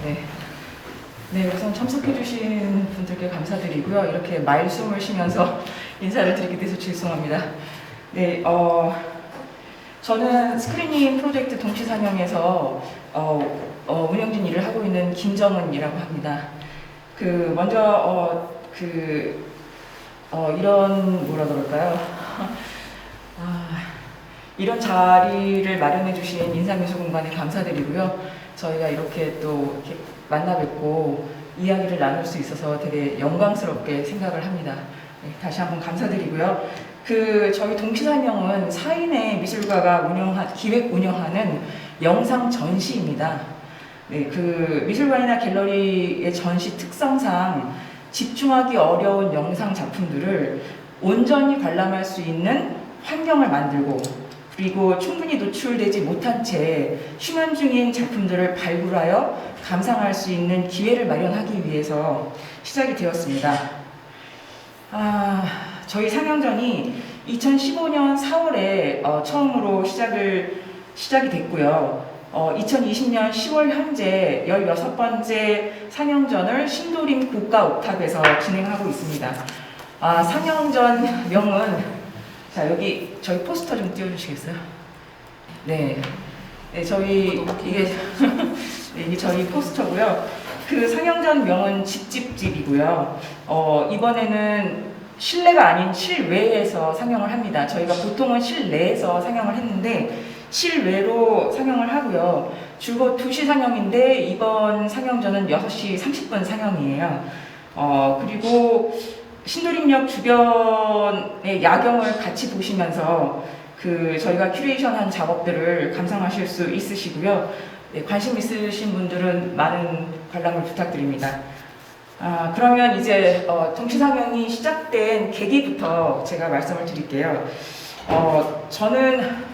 네. 네, 우선 참석해주신 분들께 감사드리고요. 이렇게 말숨을 쉬면서 인사를 드리게 돼서 죄송합니다. 네, 저는 스크리닝 프로젝트 동시상영에서 운영진 일을 하고 있는 김정은이라고 합니다. 먼저 이런 뭐라 그럴까요? 이런 자리를 마련해 주신 인상미술공간에 감사드리고요. 저희가 이렇게 또 이렇게 만나 뵙고 이야기를 나눌 수 있어서 되게 영광스럽게 생각을 합니다. 네, 다시 한번 감사드리고요. 저희 동시상영은 4인의 미술가가 기획 운영하는 영상 전시입니다. 네, 미술관이나 갤러리의 전시 특성상 집중하기 어려운 영상 작품들을 온전히 관람할 수 있는 환경을 만들고, 그리고 충분히 노출되지 못한 채 휴면 중인 작품들을 발굴하여 감상할 수 있는 기회를 마련하기 위해서 시작이 되었습니다. 저희 상영전이 2015년 4월에 처음으로 시작이 됐고요. 2020년 10월 현재 16번째 상영전을 신도림 고가 옥탑에서 진행하고 있습니다. 상영전 명은, 자, 여기 저희 포스터 좀 띄워주시겠어요? 네. 네, 이게 저희 포스터고요. 상영전 명은 집집집이고요. 이번에는 실내가 아닌 실외에서 상영을 합니다. 저희가 보통은 실내에서 상영을 했는데 실외로 상영을 하고요. 줄곧 2시 상영인데 이번 상영전은 6시 30분 상영이에요. 그리고 신도림역 주변의 야경을 같이 보시면서 저희가 큐레이션한 작업들을 감상하실 수 있으시고요. 네, 관심 있으신 분들은 많은 관람을 부탁드립니다. 그러면 이제 동시상영이 시작된 계기부터 제가 말씀을 드릴게요. 저는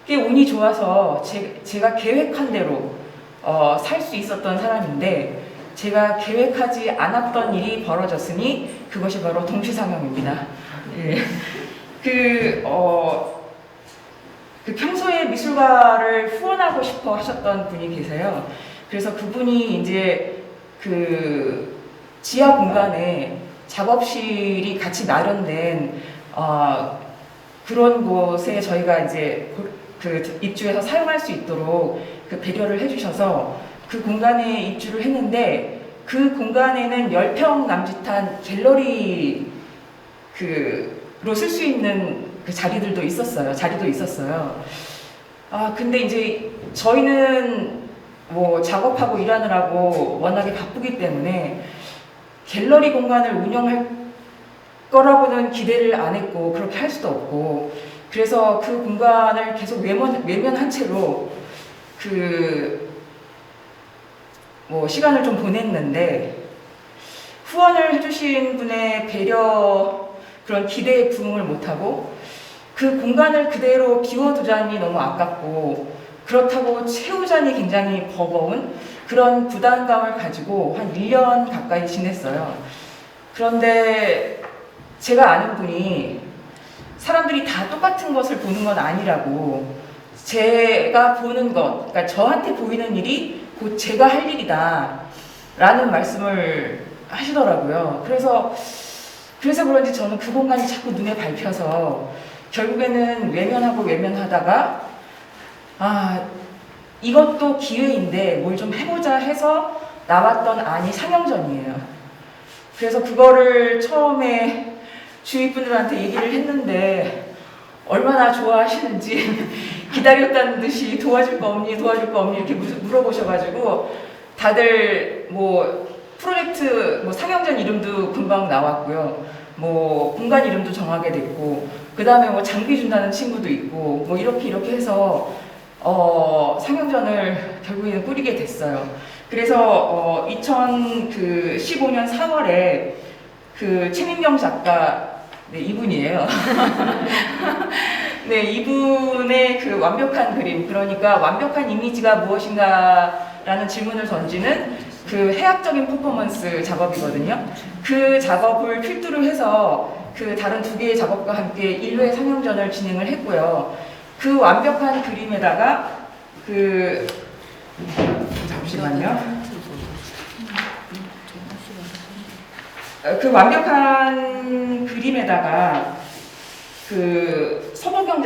꽤 운이 좋아서 제가 계획한 대로 살 수 있었던 사람인데, 제가 계획하지 않았던 일이 벌어졌으니 그것이 바로 동시상영입니다. 예. 평소에 미술가를 후원하고 싶어 하셨던 분이 계세요. 그래서 그분이 이제 지하 공간에 작업실이 같이 마련된 그런 곳에 저희가 이제 입주해서 사용할 수 있도록 배려를 해주셔서 그 공간에 입주를 했는데, 그 공간에는 10평 남짓한 갤러리로 쓸 수 있는 자리도 있었어요. 근데 이제 저희는 뭐 작업하고 일하느라고 워낙에 바쁘기 때문에 갤러리 공간을 운영할 거라고는 기대를 안 했고, 그렇게 할 수도 없고, 그래서 그 공간을 계속 외면한 채로 시간을 좀 보냈는데, 후원을 해주신 분의 그런 기대에 부응을 못하고 그 공간을 그대로 비워두자니 너무 아깝고, 그렇다고 채우자니 굉장히 버거운 그런 부담감을 가지고 한 1년 가까이 지냈어요. 그런데 제가 아는 분이 사람들이 다 똑같은 것을 보는 건 아니라고, 제가 보는 것, 그러니까 저한테 보이는 일이 곧 제가 할 일이다 라는 말씀을 하시더라고요. 그래서 그런지 저는 그 공간이 자꾸 눈에 밟혀서 결국에는 외면하다가 이것도 기회인데 뭘 좀 해보자 해서 나왔던 안이 상영전이에요. 그래서 그거를 처음에 주위 분들한테 얘기를 했는데 얼마나 좋아하시는지 기다렸다는 듯이 도와줄 거 없니 이렇게 물어보셔가지고, 다들 프로젝트 상영전 이름도 금방 나왔고요. 공간 이름도 정하게 됐고, 그 다음에 장비 준다는 친구도 있고, 이렇게 해서 상영전을 결국에는 꾸리게 됐어요. 그래서 2015년 4월에 최민경 작가, 네, 이분이에요. 네, 이분의 완벽한 그림, 그러니까 완벽한 이미지가 무엇인가라는 질문을 던지는 해학적인 퍼포먼스 작업이거든요. 그 작업을 필두로 해서 다른 2개의 작업과 함께 1회 상영전을 진행을 했고요. 그 완벽한 그림에다가 잠시만요. 잠시만요. 그 완벽한 그림에다가 그 서보경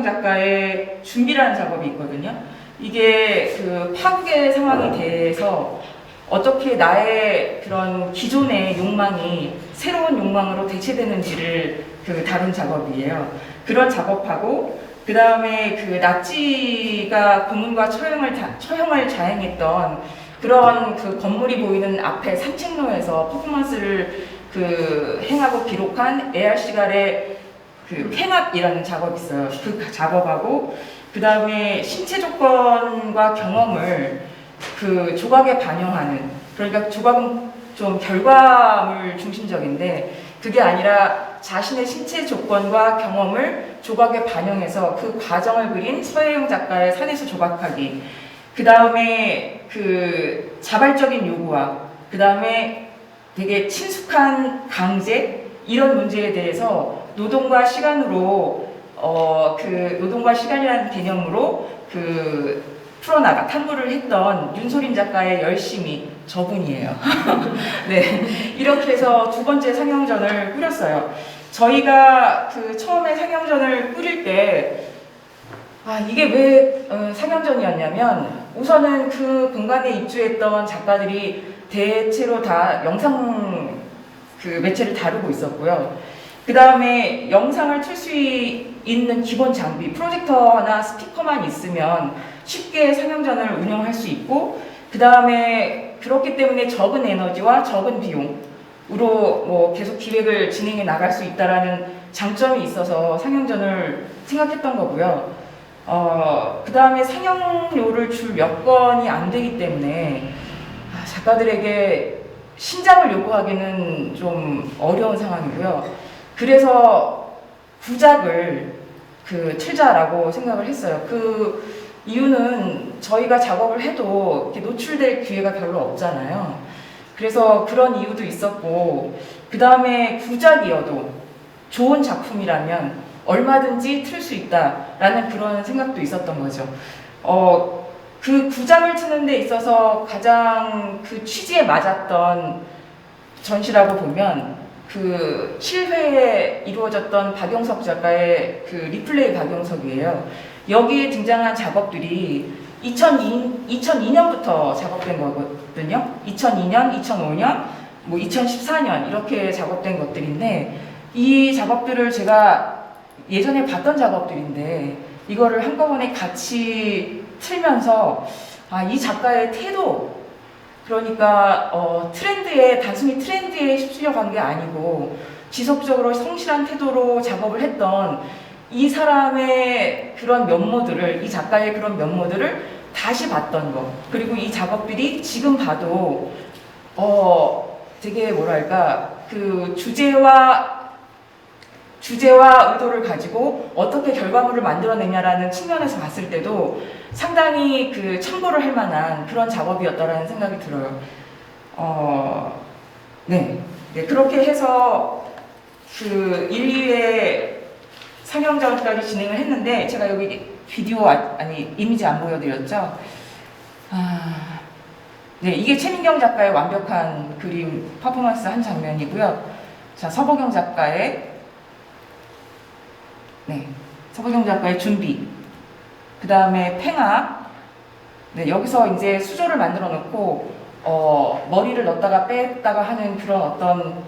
작가의 준비라는 작업이 있거든요. 이게 그 파국의 상황이 돼서 어떻게 나의 그런 기존의 욕망이 새로운 욕망으로 대체되는지를 그 다룬 작업이에요. 그런 작업하고 그 다음에 그 나치가 고문과 처형을 자행했던 그런 그 건물이 보이는 앞에 산책로에서 퍼포먼스를 그 행하고 기록한 에알 시갈의 그 팽압이라는 작업이 있어요. 그 작업하고 그 다음에 신체 조건과 경험을 그 조각에 반영하는, 그러니까 조각은 좀 결과물 중심적인데 그게 아니라 자신의 신체 조건과 경험을 조각에 반영해서 그 과정을 그린 서혜영 작가의 산에서 조각하기, 그 다음에 그 자발적인 요구와 그 다음에 되게 친숙한 강제, 이런 문제에 대해서 노동과 시간으로 그 노동과 시간이라는 개념으로 그 풀어나가 탐구를 했던 윤소림 작가의 열심히, 저분이에요. 네, 이렇게 해서 두 번째 상영전을 꾸렸어요. 저희가 그 처음에 상영전을 꾸릴 때 이게 왜 상영전이었냐면, 우선은 그 공간에 입주했던 작가들이 대체로 다 영상 그 매체를 다루고 있었고요. 그 다음에 영상을 틀 수 있는 기본 장비, 프로젝터나 스피커만 있으면 쉽게 상영전을 운영할 수 있고, 그 다음에 그렇기 때문에 적은 에너지와 적은 비용으로 뭐 계속 기획을 진행해 나갈 수 있다라는 장점이 있어서 상영전을 생각했던 거고요. 그 다음에 상영료를 줄 여건이 안 되기 때문에 작가들에게 신작을 요구하기는 좀 어려운 상황이고요. 그래서 부작을 틀자라고 생각을 했어요. 그 이유는 저희가 작업을 해도 이렇게 노출될 기회가 별로 없잖아요. 그래서 그런 이유도 있었고, 그 다음에 구작이어도 좋은 작품이라면 얼마든지 틀 수 있다라는 그런 생각도 있었던 거죠. 그 구작을 트는 데 있어서 가장 그 취지에 맞았던 전시라고 보면 그 7회에 이루어졌던 박용석 작가의 그 리플레이 박용석이에요. 여기에 등장한 작업들이 2002년부터 작업된 거거든요. 2002년, 2005년, 뭐 2014년 이렇게 작업된 것들인데, 이 작업들을 제가 예전에 봤던 작업들인데 이거를 한꺼번에 같이 틀면서 이 작가의 태도, 그러니까 단순히 트렌드에 휩쓸려간 게 아니고 지속적으로 성실한 태도로 작업을 했던 이 사람의 그런 면모들을, 이 작가의 그런 면모들을 다시 봤던 거, 그리고 이 작업들이 지금 봐도 되게 뭐랄까, 그 주제와 의도를 가지고 어떻게 결과물을 만들어내냐라는 측면에서 봤을 때도 상당히 그 참고를 할 만한 그런 작업이었다라는 생각이 들어요. 네, 그렇게 해서 그 1, 2회 상영전까지 진행을 했는데, 제가 여기 비디오 이미지 안 보여드렸죠? 네, 이게 최민경 작가의 완벽한 그림 퍼포먼스 한 장면이고요. 자, 서보경 작가의 준비, 그 다음에 팽압, 여기서 이제 수조를 만들어 놓고 머리를 넣었다가 뺐다가 하는 그런 어떤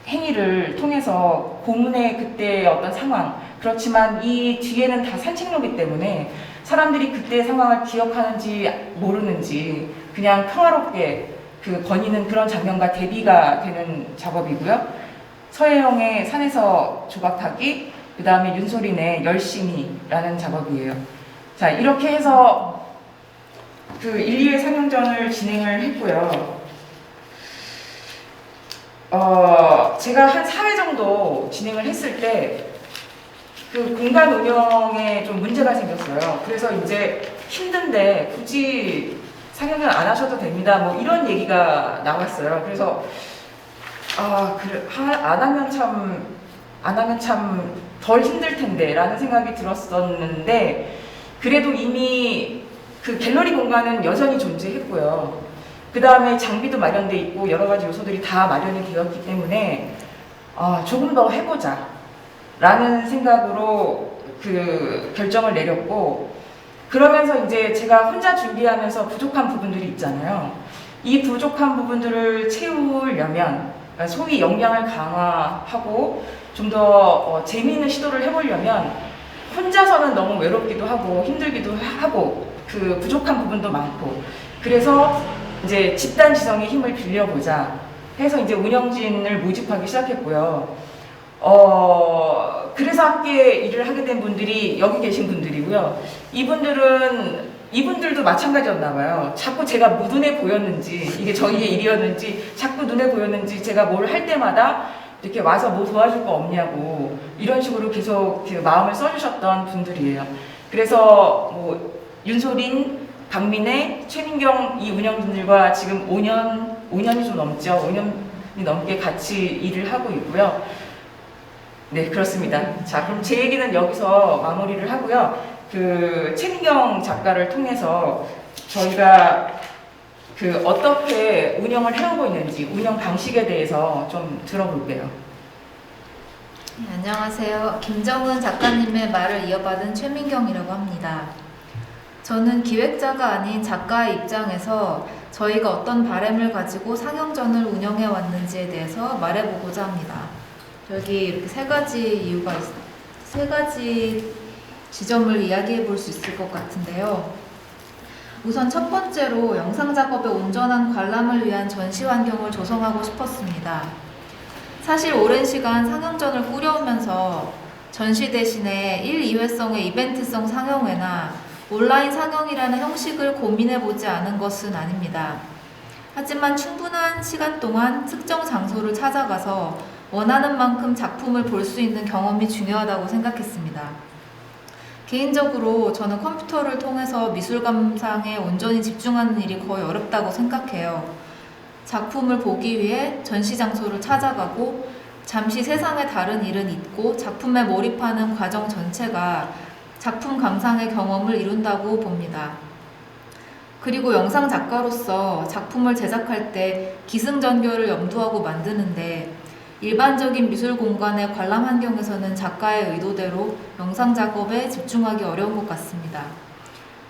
행위를 통해서 고문의 그때의 어떤 상황, 그렇지만 이 뒤에는 다 산책로이기 때문에 사람들이 그때의 상황을 기억하는지 모르는지 그냥 평화롭게 그 거니는 그런 장면과 대비가 되는 작업이고요. 서혜영의 산에서 조각하기, 그 다음에 윤소린의 열심히라는 작업이에요. 자, 이렇게 해서 그 1, 2회 상영전을 진행을 했고요. 제가 한 4회 정도 진행을 했을 때 그 공간 운영에 좀 문제가 생겼어요. 그래서 이제 힘든데 굳이 상영전 안 하셔도 됩니다, 뭐 이런 얘기가 나왔어요. 그래서 안 하면 참 덜 힘들 텐데 라는 생각이 들었었는데, 그래도 이미 그 갤러리 공간은 여전히 존재했고요. 그 다음에 장비도 마련돼 있고 여러 가지 요소들이 다 마련이 되었기 때문에 조금 더 해보자 라는 생각으로 그 결정을 내렸고, 그러면서 이제 제가 혼자 준비하면서 부족한 부분들이 있잖아요. 이 부족한 부분들을 채우려면, 소위 역량을 강화하고 좀 더 재미있는 시도를 해보려면 혼자서는 너무 외롭기도 하고 힘들기도 하고 그 부족한 부분도 많고, 그래서 이제 집단 지성의 힘을 빌려보자 해서 이제 운영진을 모집하기 시작했고요. 그래서 함께 일을 하게 된 분들이 여기 계신 분들이고요. 이분들도 마찬가지였나 봐요. 자꾸 제가 뭐 눈에 보였는지, 이게 저희의 일이었는지, 자꾸 눈에 보였는지 제가 뭘 할 때마다 이렇게 와서 뭐 도와줄 거 없냐고 이런 식으로 계속 그 마음을 써주셨던 분들이에요. 그래서 뭐 윤소린, 박민혜, 최민경 이 운영진들과 지금 5년이 좀 넘죠. 5년이 넘게 같이 일을 하고 있고요. 네, 그렇습니다. 자, 그럼 제 얘기는 여기서 마무리를 하고요. 그 최민경 작가를 통해서 저희가 그 어떻게 운영을 해오고 있는지 운영 방식에 대해서 좀 들어볼게요. 네, 안녕하세요. 김정은 작가님의 말을 이어받은 최민경이라고 합니다. 저는 기획자가 아닌 작가의 입장에서 저희가 어떤 바람을 가지고 상영전을 운영해 왔는지에 대해서 말해보고자 합니다. 여기 이렇게 세 가지 지점을 이야기해 볼 수 있을 것 같은데요. 우선 첫 번째로 영상 작업의 온전한 관람을 위한 전시 환경을 조성하고 싶었습니다. 사실 오랜 시간 상영전을 꾸려오면서 전시 대신에 1, 2회성의 이벤트성 상영회나 온라인 상영이라는 형식을 고민해보지 않은 것은 아닙니다. 하지만 충분한 시간 동안 특정 장소를 찾아가서 원하는 만큼 작품을 볼 수 있는 경험이 중요하다고 생각했습니다. 개인적으로 저는 컴퓨터를 통해서 미술 감상에 온전히 집중하는 일이 거의 어렵다고 생각해요. 작품을 보기 위해 전시 장소를 찾아가고 잠시 세상의 다른 일은 잊고 작품에 몰입하는 과정 전체가 작품 감상의 경험을 이룬다고 봅니다. 그리고 영상 작가로서 작품을 제작할 때 기승전결을 염두하고 만드는데 일반적인 미술 공간의 관람 환경에서는 작가의 의도대로 영상 작업에 집중하기 어려운 것 같습니다.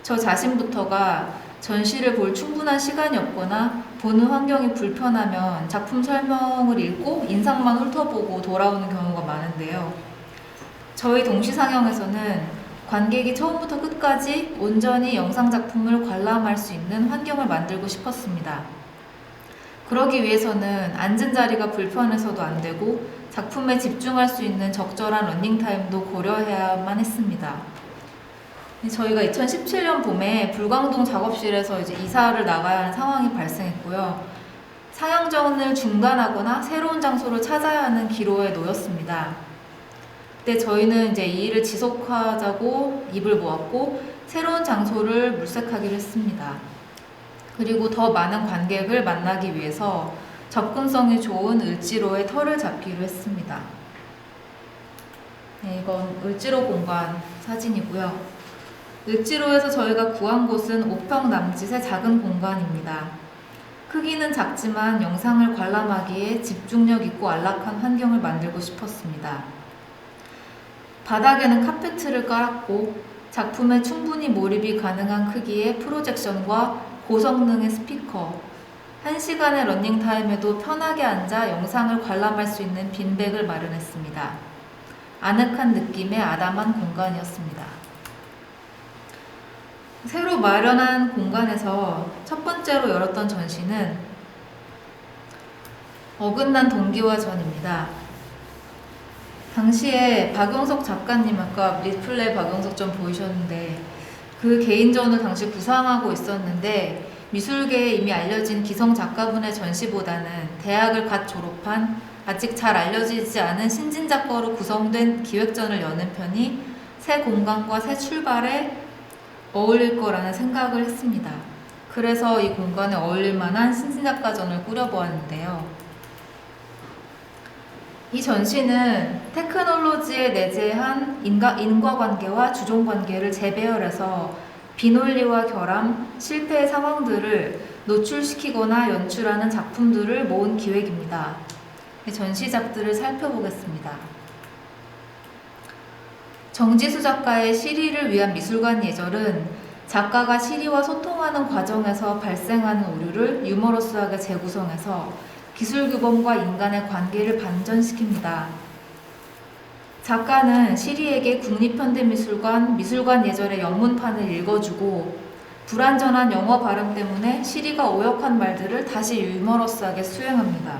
저 자신부터가 전시를 볼 충분한 시간이 없거나 보는 환경이 불편하면 작품 설명을 읽고 인상만 훑어보고 돌아오는 경우가 많은데요. 저희 동시상영에서는 관객이 처음부터 끝까지 온전히 영상 작품을 관람할 수 있는 환경을 만들고 싶었습니다. 그러기 위해서는 앉은 자리가 불편해서도 안 되고 작품에 집중할 수 있는 적절한 러닝타임도 고려해야만 했습니다. 저희가 2017년 봄에 불광동 작업실에서 이제 이사를 나가야 하는 상황이 발생했고요. 상영전을 중단하거나 새로운 장소를 찾아야 하는 기로에 놓였습니다. 그때 저희는 이제 이 일을 지속하자고 입을 모았고 새로운 장소를 물색하기로 했습니다. 그리고 더 많은 관객을 만나기 위해서 접근성이 좋은 을지로의 터를 잡기로 했습니다. 네, 이건 을지로 공간 사진이고요. 을지로에서 저희가 구한 곳은 5평 남짓의 작은 공간입니다. 크기는 작지만 영상을 관람하기에 집중력 있고 안락한 환경을 만들고 싶었습니다. 바닥에는 카페트를 깔았고 작품에 충분히 몰입이 가능한 크기의 프로젝션과 고성능의 스피커, 1시간의 러닝타임에도 편하게 앉아 영상을 관람할 수 있는 빈백을 마련했습니다. 아늑한 느낌의 아담한 공간이었습니다. 새로 마련한 공간에서 첫 번째로 열었던 전시는 어긋난 동기와 전입니다. 당시에 박용석 작가님, 아까 리플레이 박용석 전 보이셨는데 그 개인전을 당시 구상하고 있었는데 미술계에 이미 알려진 기성 작가분의 전시보다는 대학을 갓 졸업한 아직 잘 알려지지 않은 신진 작가로 구성된 기획전을 여는 편이 새 공간과 새 출발에 어울릴 거라는 생각을 했습니다. 그래서 이 공간에 어울릴 만한 신진 작가전을 꾸려보았는데요. 이 전시는 테크놀로지에 내재한 인과관계와 주종관계를 재배열해서 비논리와 결함, 실패의 상황들을 노출시키거나 연출하는 작품들을 모은 기획입니다. 전시작들을 살펴보겠습니다. 정지수 작가의 시리를 위한 미술관 예절은 작가가 시리와 소통하는 과정에서 발생하는 오류를 유머러스하게 재구성해서 기술규범과 인간의 관계를 반전시킵니다. 작가는 시리에게 국립현대미술관 미술관 예절의 영문판을 읽어주고 불완전한 영어 발음 때문에 시리가 오역한 말들을 다시 유머러스하게 수행합니다.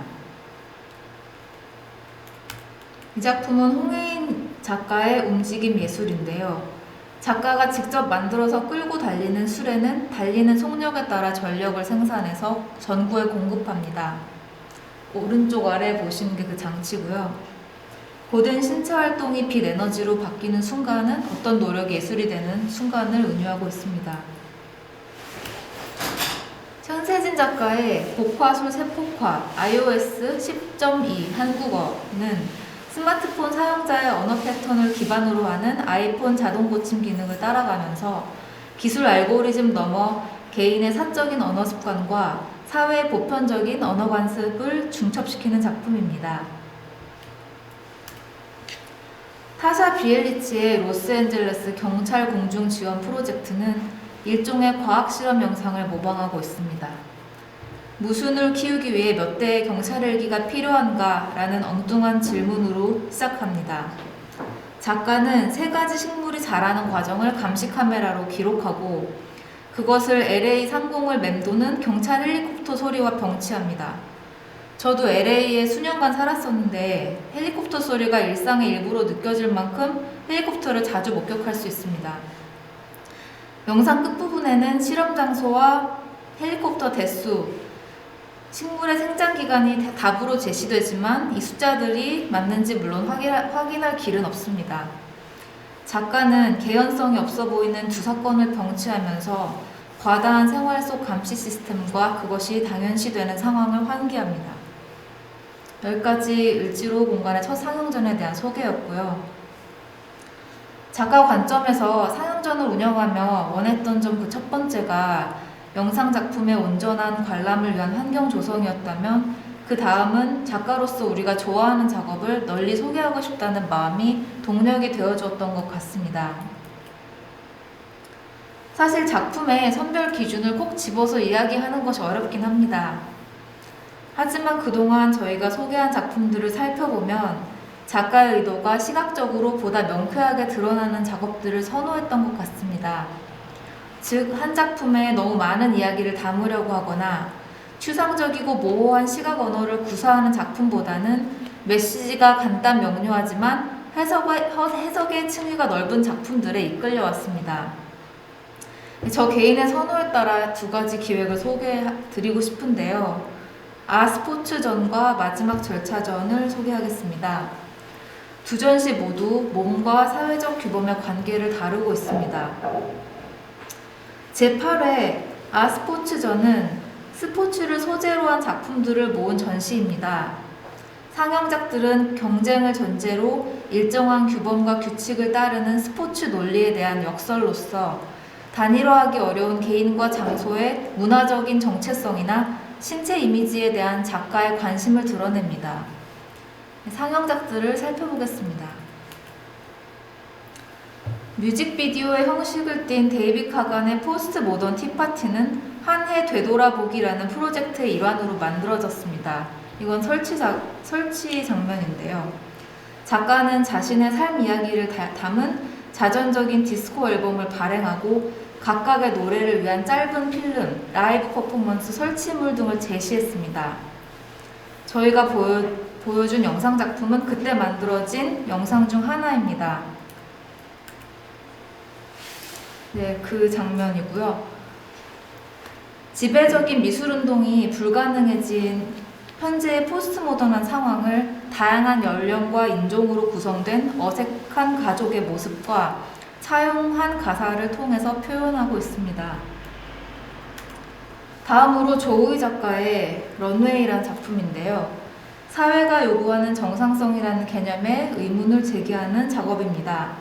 이 작품은 홍혜인 작가의 움직임 예술인데요. 작가가 직접 만들어서 끌고 달리는 수레는 달리는 속력에 따라 전력을 생산해서 전구에 공급합니다. 오른쪽 아래 보시는 게 그 장치고요. 고된 신체 활동이 빛 에너지로 바뀌는 순간은 어떤 노력이 예술이 되는 순간을 은유하고 있습니다. 현세진 작가의 복화술 세폭화 iOS 10.2 한국어는 스마트폰 사용자의 언어 패턴을 기반으로 하는 아이폰 자동 고침 기능을 따라가면서 기술 알고리즘 넘어 개인의 사적인 언어 습관과 사회의 보편적인 언어 관습을 중첩시키는 작품입니다. 타샤 비엘리치의 로스앤젤레스 경찰 공중 지원 프로젝트는 일종의 과학실험 영상을 모방하고 있습니다. 무순을 키우기 위해 몇 대의 경찰 헬기가 필요한가? 라는 엉뚱한 질문으로 시작합니다. 작가는 3가지 식물이 자라는 과정을 감시 카메라로 기록하고 그것을 LA 상공을 맴도는 경찰 헬리콥터 소리와 병치합니다. 저도 LA에 수년간 살았었는데 헬리콥터 소리가 일상의 일부로 느껴질 만큼 헬리콥터를 자주 목격할 수 있습니다. 영상 끝부분에는 실험 장소와 헬리콥터 대수, 식물의 생장 기간이 답으로 제시되지만 이 숫자들이 맞는지 물론 확인할 길은 없습니다. 작가는 개연성이 없어 보이는 두 사건을 병치하면서 과다한 생활 속 감시 시스템과 그것이 당연시되는 상황을 환기합니다. 여기까지 을지로 공간의 첫 상영전에 대한 소개였고요. 작가 관점에서 상영전을 운영하며 원했던 점 그 첫 번째가 영상작품의 온전한 관람을 위한 환경 조성이었다면 그 다음은 작가로서 우리가 좋아하는 작업을 널리 소개하고 싶다는 마음이 동력이 되어주었던 것 같습니다. 사실 작품의 선별 기준을 꼭 집어서 이야기하는 것이 어렵긴 합니다. 하지만 그동안 저희가 소개한 작품들을 살펴보면 작가의 의도가 시각적으로 보다 명쾌하게 드러나는 작업들을 선호했던 것 같습니다. 즉, 한 작품에 너무 많은 이야기를 담으려고 하거나 추상적이고 모호한 시각 언어를 구사하는 작품보다는 메시지가 간단 명료하지만 해석의 층위가 넓은 작품들에 이끌려왔습니다. 저 개인의 선호에 따라 2가지 기획을 소개해드리고 싶은데요. 스포츠전과 마지막 절차전을 소개하겠습니다. 두 전시 모두 몸과 사회적 규범의 관계를 다루고 있습니다. 제8회 스포츠전은 스포츠를 소재로 한 작품들을 모은 전시입니다. 상영작들은 경쟁을 전제로 일정한 규범과 규칙을 따르는 스포츠 논리에 대한 역설로서 단일화하기 어려운 개인과 장소의 문화적인 정체성이나 신체 이미지에 대한 작가의 관심을 드러냅니다. 상영작들을 살펴보겠습니다. 뮤직비디오의 형식을 띈 데이빗 카간의 포스트 모던 티파티는 한 해 되돌아보기라는 프로젝트의 일환으로 만들어졌습니다. 이건 설치 장면인데요. 작가는 자신의 삶 이야기를 담은 자전적인 디스코 앨범을 발행하고 각각의 노래를 위한 짧은 필름, 라이브 퍼포먼스, 설치물 등을 제시했습니다. 저희가 보여준 영상 작품은 그때 만들어진 영상 중 하나입니다. 네, 그 장면이고요. 지배적인 미술운동이 불가능해진 현재의 포스트모던한 상황을 다양한 연령과 인종으로 구성된 어색한 가족의 모습과 차용한 가사를 통해서 표현하고 있습니다. 다음으로 조우희 작가의 런웨이라는 작품인데요. 사회가 요구하는 정상성이라는 개념에 의문을 제기하는 작업입니다.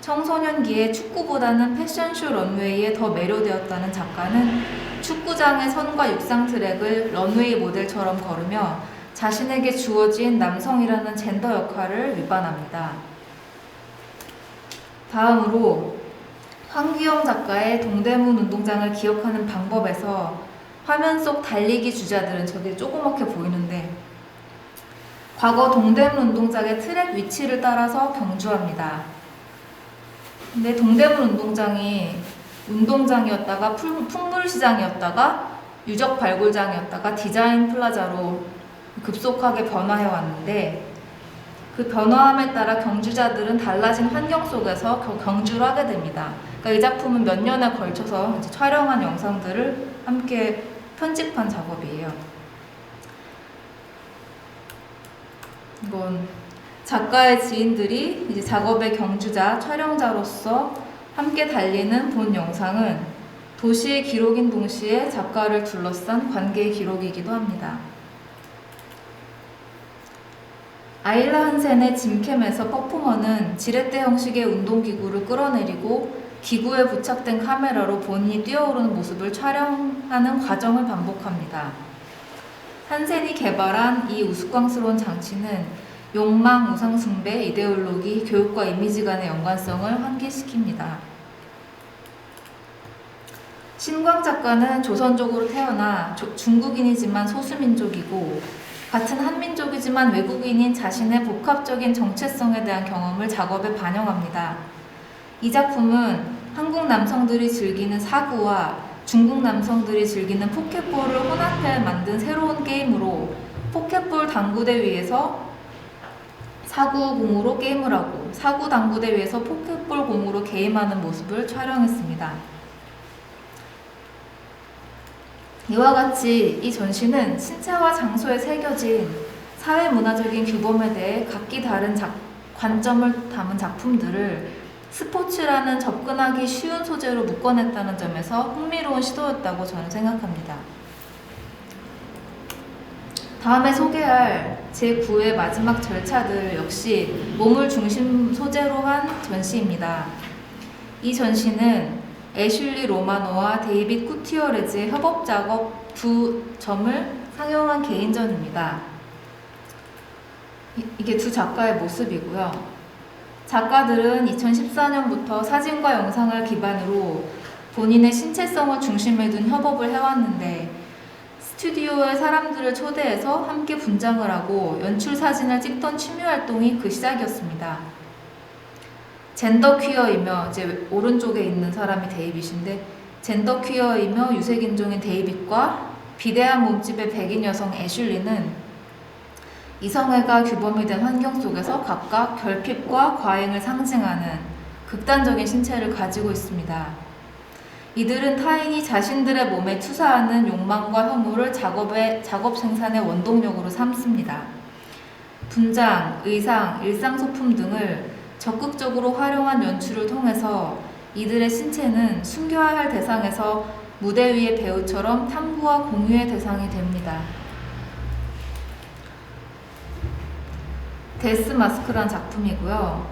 청소년기에 축구보다는 패션쇼 런웨이에 더 매료되었다는 작가는 축구장의 선과 육상 트랙을 런웨이 모델처럼 걸으며 자신에게 주어진 남성이라는 젠더 역할을 위반합니다. 다음으로 황규영 작가의 동대문 운동장을 기억하는 방법에서 화면 속 달리기 주자들은 저게 조그맣게 보이는데 과거 동대문 운동장의 트랙 위치를 따라서 경주합니다. 근데 동대문 운동장이 운동장이었다가 풍물시장이었다가 유적 발굴장이었다가 디자인 플라자로 급속하게 변화해 왔는데 그 변화함에 따라 경주자들은 달라진 환경 속에서 경주를 하게 됩니다. 그러니까 이 작품은 몇 년에 걸쳐서 이제 촬영한 영상들을 함께 편집한 작업이에요. 이건 작가의 지인들이 이제 작업의 경주자, 촬영자로서 함께 달리는 본 영상은 도시의 기록인 동시에 작가를 둘러싼 관계의 기록이기도 합니다. 아일라 한센의 짐캠에서 퍼포머는 지렛대 형식의 운동기구를 끌어내리고 기구에 부착된 카메라로 본인이 뛰어오르는 모습을 촬영하는 과정을 반복합니다. 한센이 개발한 이 우스꽝스러운 장치는 욕망, 우상숭배, 이데올로기, 교육과 이미지 간의 연관성을 환기시킵니다. 신광 작가는 조선족으로 태어나 중국인이지만 소수민족이고 같은 한민족이지만 외국인인 자신의 복합적인 정체성에 대한 경험을 작업에 반영합니다. 이 작품은 한국 남성들이 즐기는 사구와 중국 남성들이 즐기는 포켓볼을 혼합해 만든 새로운 게임으로 포켓볼 당구대 위에서 사구 공으로 게임을 하고 사구 당구대 위에서 포켓볼 공으로 게임하는 모습을 촬영했습니다. 이와 같이 이 전시는 신체와 장소에 새겨진 사회문화적인 규범에 대해 각기 다른 관점을 담은 작품들을 스포츠라는 접근하기 쉬운 소재로 묶어냈다는 점에서 흥미로운 시도였다고 저는 생각합니다. 다음에 소개할 제9회 마지막 절차들 역시 몸을 중심 소재로 한 전시입니다. 이 전시는 애슐리 로마노와 데이빗 쿠티어레즈의 협업 작업 2점을 상영한 개인전입니다. 이게 두 작가의 모습이고요. 작가들은 2014년부터 사진과 영상을 기반으로 본인의 신체성을 중심에 둔 협업을 해왔는데 스튜디오에 사람들을 초대해서 함께 분장을 하고 연출 사진을 찍던 취미 활동이 그 시작이었습니다. 젠더 퀴어이며 이제 오른쪽에 있는 사람이 데이빗인데 젠더 퀴어이며 유색인종인 데이빗과 비대한 몸집의 백인 여성 애슐리는 이성애가 규범이 된 환경 속에서 각각 결핍과 과잉을 상징하는 극단적인 신체를 가지고 있습니다. 이들은 타인이 자신들의 몸에 투사하는 욕망과 혐오를 작업 생산의 원동력으로 삼습니다. 분장, 의상, 일상소품 등을 적극적으로 활용한 연출을 통해서 이들의 신체는 숨겨야 할 대상에서 무대 위의 배우처럼 탐구와 공유의 대상이 됩니다. 데스 마스크란 작품이고요.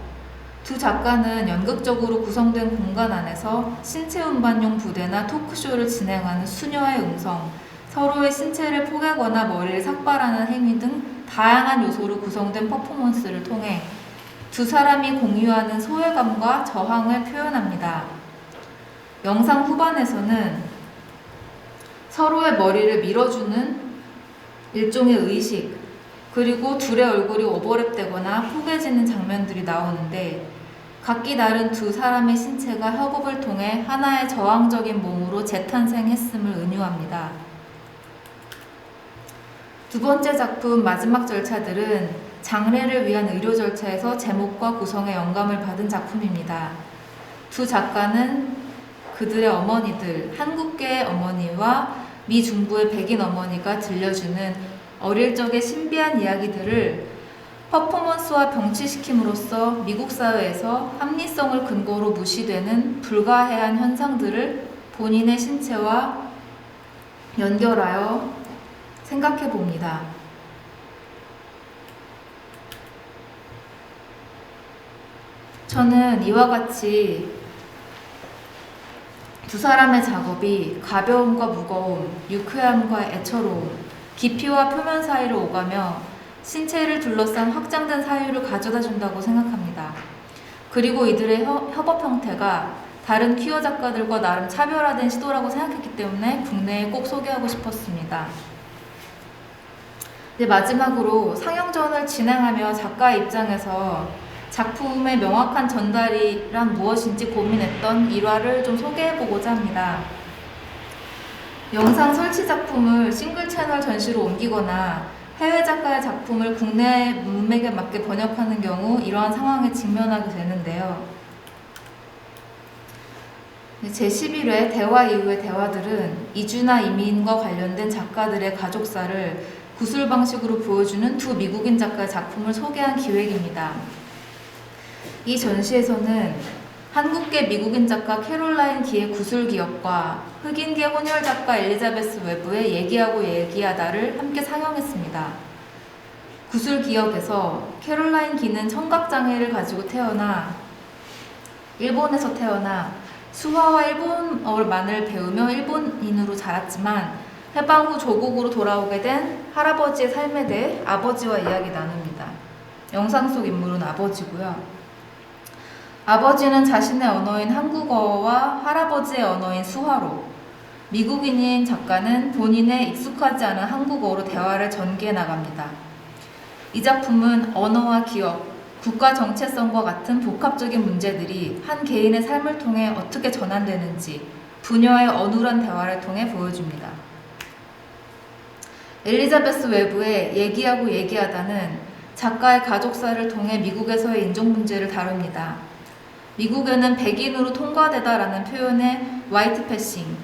두 작가는 연극적으로 구성된 공간 안에서 신체 운반용 부대나 토크쇼를 진행하는 수녀의 음성, 서로의 신체를 포개거나 머리를 삭발하는 행위 등 다양한 요소로 구성된 퍼포먼스를 통해 두 사람이 공유하는 소외감과 저항을 표현합니다. 영상 후반에서는 서로의 머리를 밀어주는 일종의 의식, 그리고 둘의 얼굴이 오버랩되거나 포개지는 장면들이 나오는데 각기 다른 두 사람의 신체가 협업을 통해 하나의 저항적인 몸으로 재탄생했음을 은유합니다. 두 번째 작품 마지막 절차들은 장례를 위한 의료 절차에서 제목과 구성에 영감을 받은 작품입니다. 두 작가는 그들의 어머니들, 한국계의 어머니와 미 중부의 백인 어머니가 들려주는 어릴 적의 신비한 이야기들을 퍼포먼스와 병치시킴으로써 미국 사회에서 합리성을 근거로 무시되는 불가해한 현상들을 본인의 신체와 연결하여 생각해 봅니다. 저는 이와 같이 두 사람의 작업이 가벼움과 무거움, 유쾌함과 애처로움, 깊이와 표면 사이를 오가며 신체를 둘러싼 확장된 사유를 가져다 준다고 생각합니다. 그리고 이들의 협업 형태가 다른 퀴어 작가들과 나름 차별화된 시도라고 생각했기 때문에 국내에 꼭 소개하고 싶었습니다. 이제 마지막으로 상영전을 진행하며 작가의 입장에서 작품의 명확한 전달이란 무엇인지 고민했던 일화를 좀 소개해보고자 합니다. 영상 설치 작품을 싱글 채널 전시로 옮기거나 해외 작가의 작품을 국내 문맥에 맞게 번역하는 경우 이러한 상황에 직면하게 되는데요. 제11회 대화 이후의 대화들은 이주나 이민과 관련된 작가들의 가족사를 구술 방식으로 보여주는 두 미국인 작가의 작품을 소개한 기획입니다. 이 전시에서는 한국계 미국인 작가 캐롤라인 기의 구술 기업과 흑인계 혼혈 작가 엘리자베스 웨브의 얘기하고 얘기하다를 함께 상영했습니다. 구술 기업에서 캐롤라인 기는 청각장애를 가지고 일본에서 태어나 수화와 일본어만을 배우며 일본인으로 자랐지만 해방 후 조국으로 돌아오게 된 할아버지의 삶에 대해 아버지와 이야기 나눕니다. 영상 속 인물은 아버지고요. 아버지는 자신의 언어인 한국어와 할아버지의 언어인 수화로, 미국인인 작가는 본인의 익숙하지 않은 한국어로 대화를 전개해 나갑니다. 이 작품은 언어와 기업, 국가 정체성과 같은 복합적인 문제들이 한 개인의 삶을 통해 어떻게 전환되는지 부녀의 어눌한 대화를 통해 보여줍니다. 엘리자베스 웨브의 얘기하고 얘기하다는 작가의 가족사를 통해 미국에서의 인종 문제를 다룹니다. 미국에는 백인으로 통과되다라는 표현의 화이트 패싱,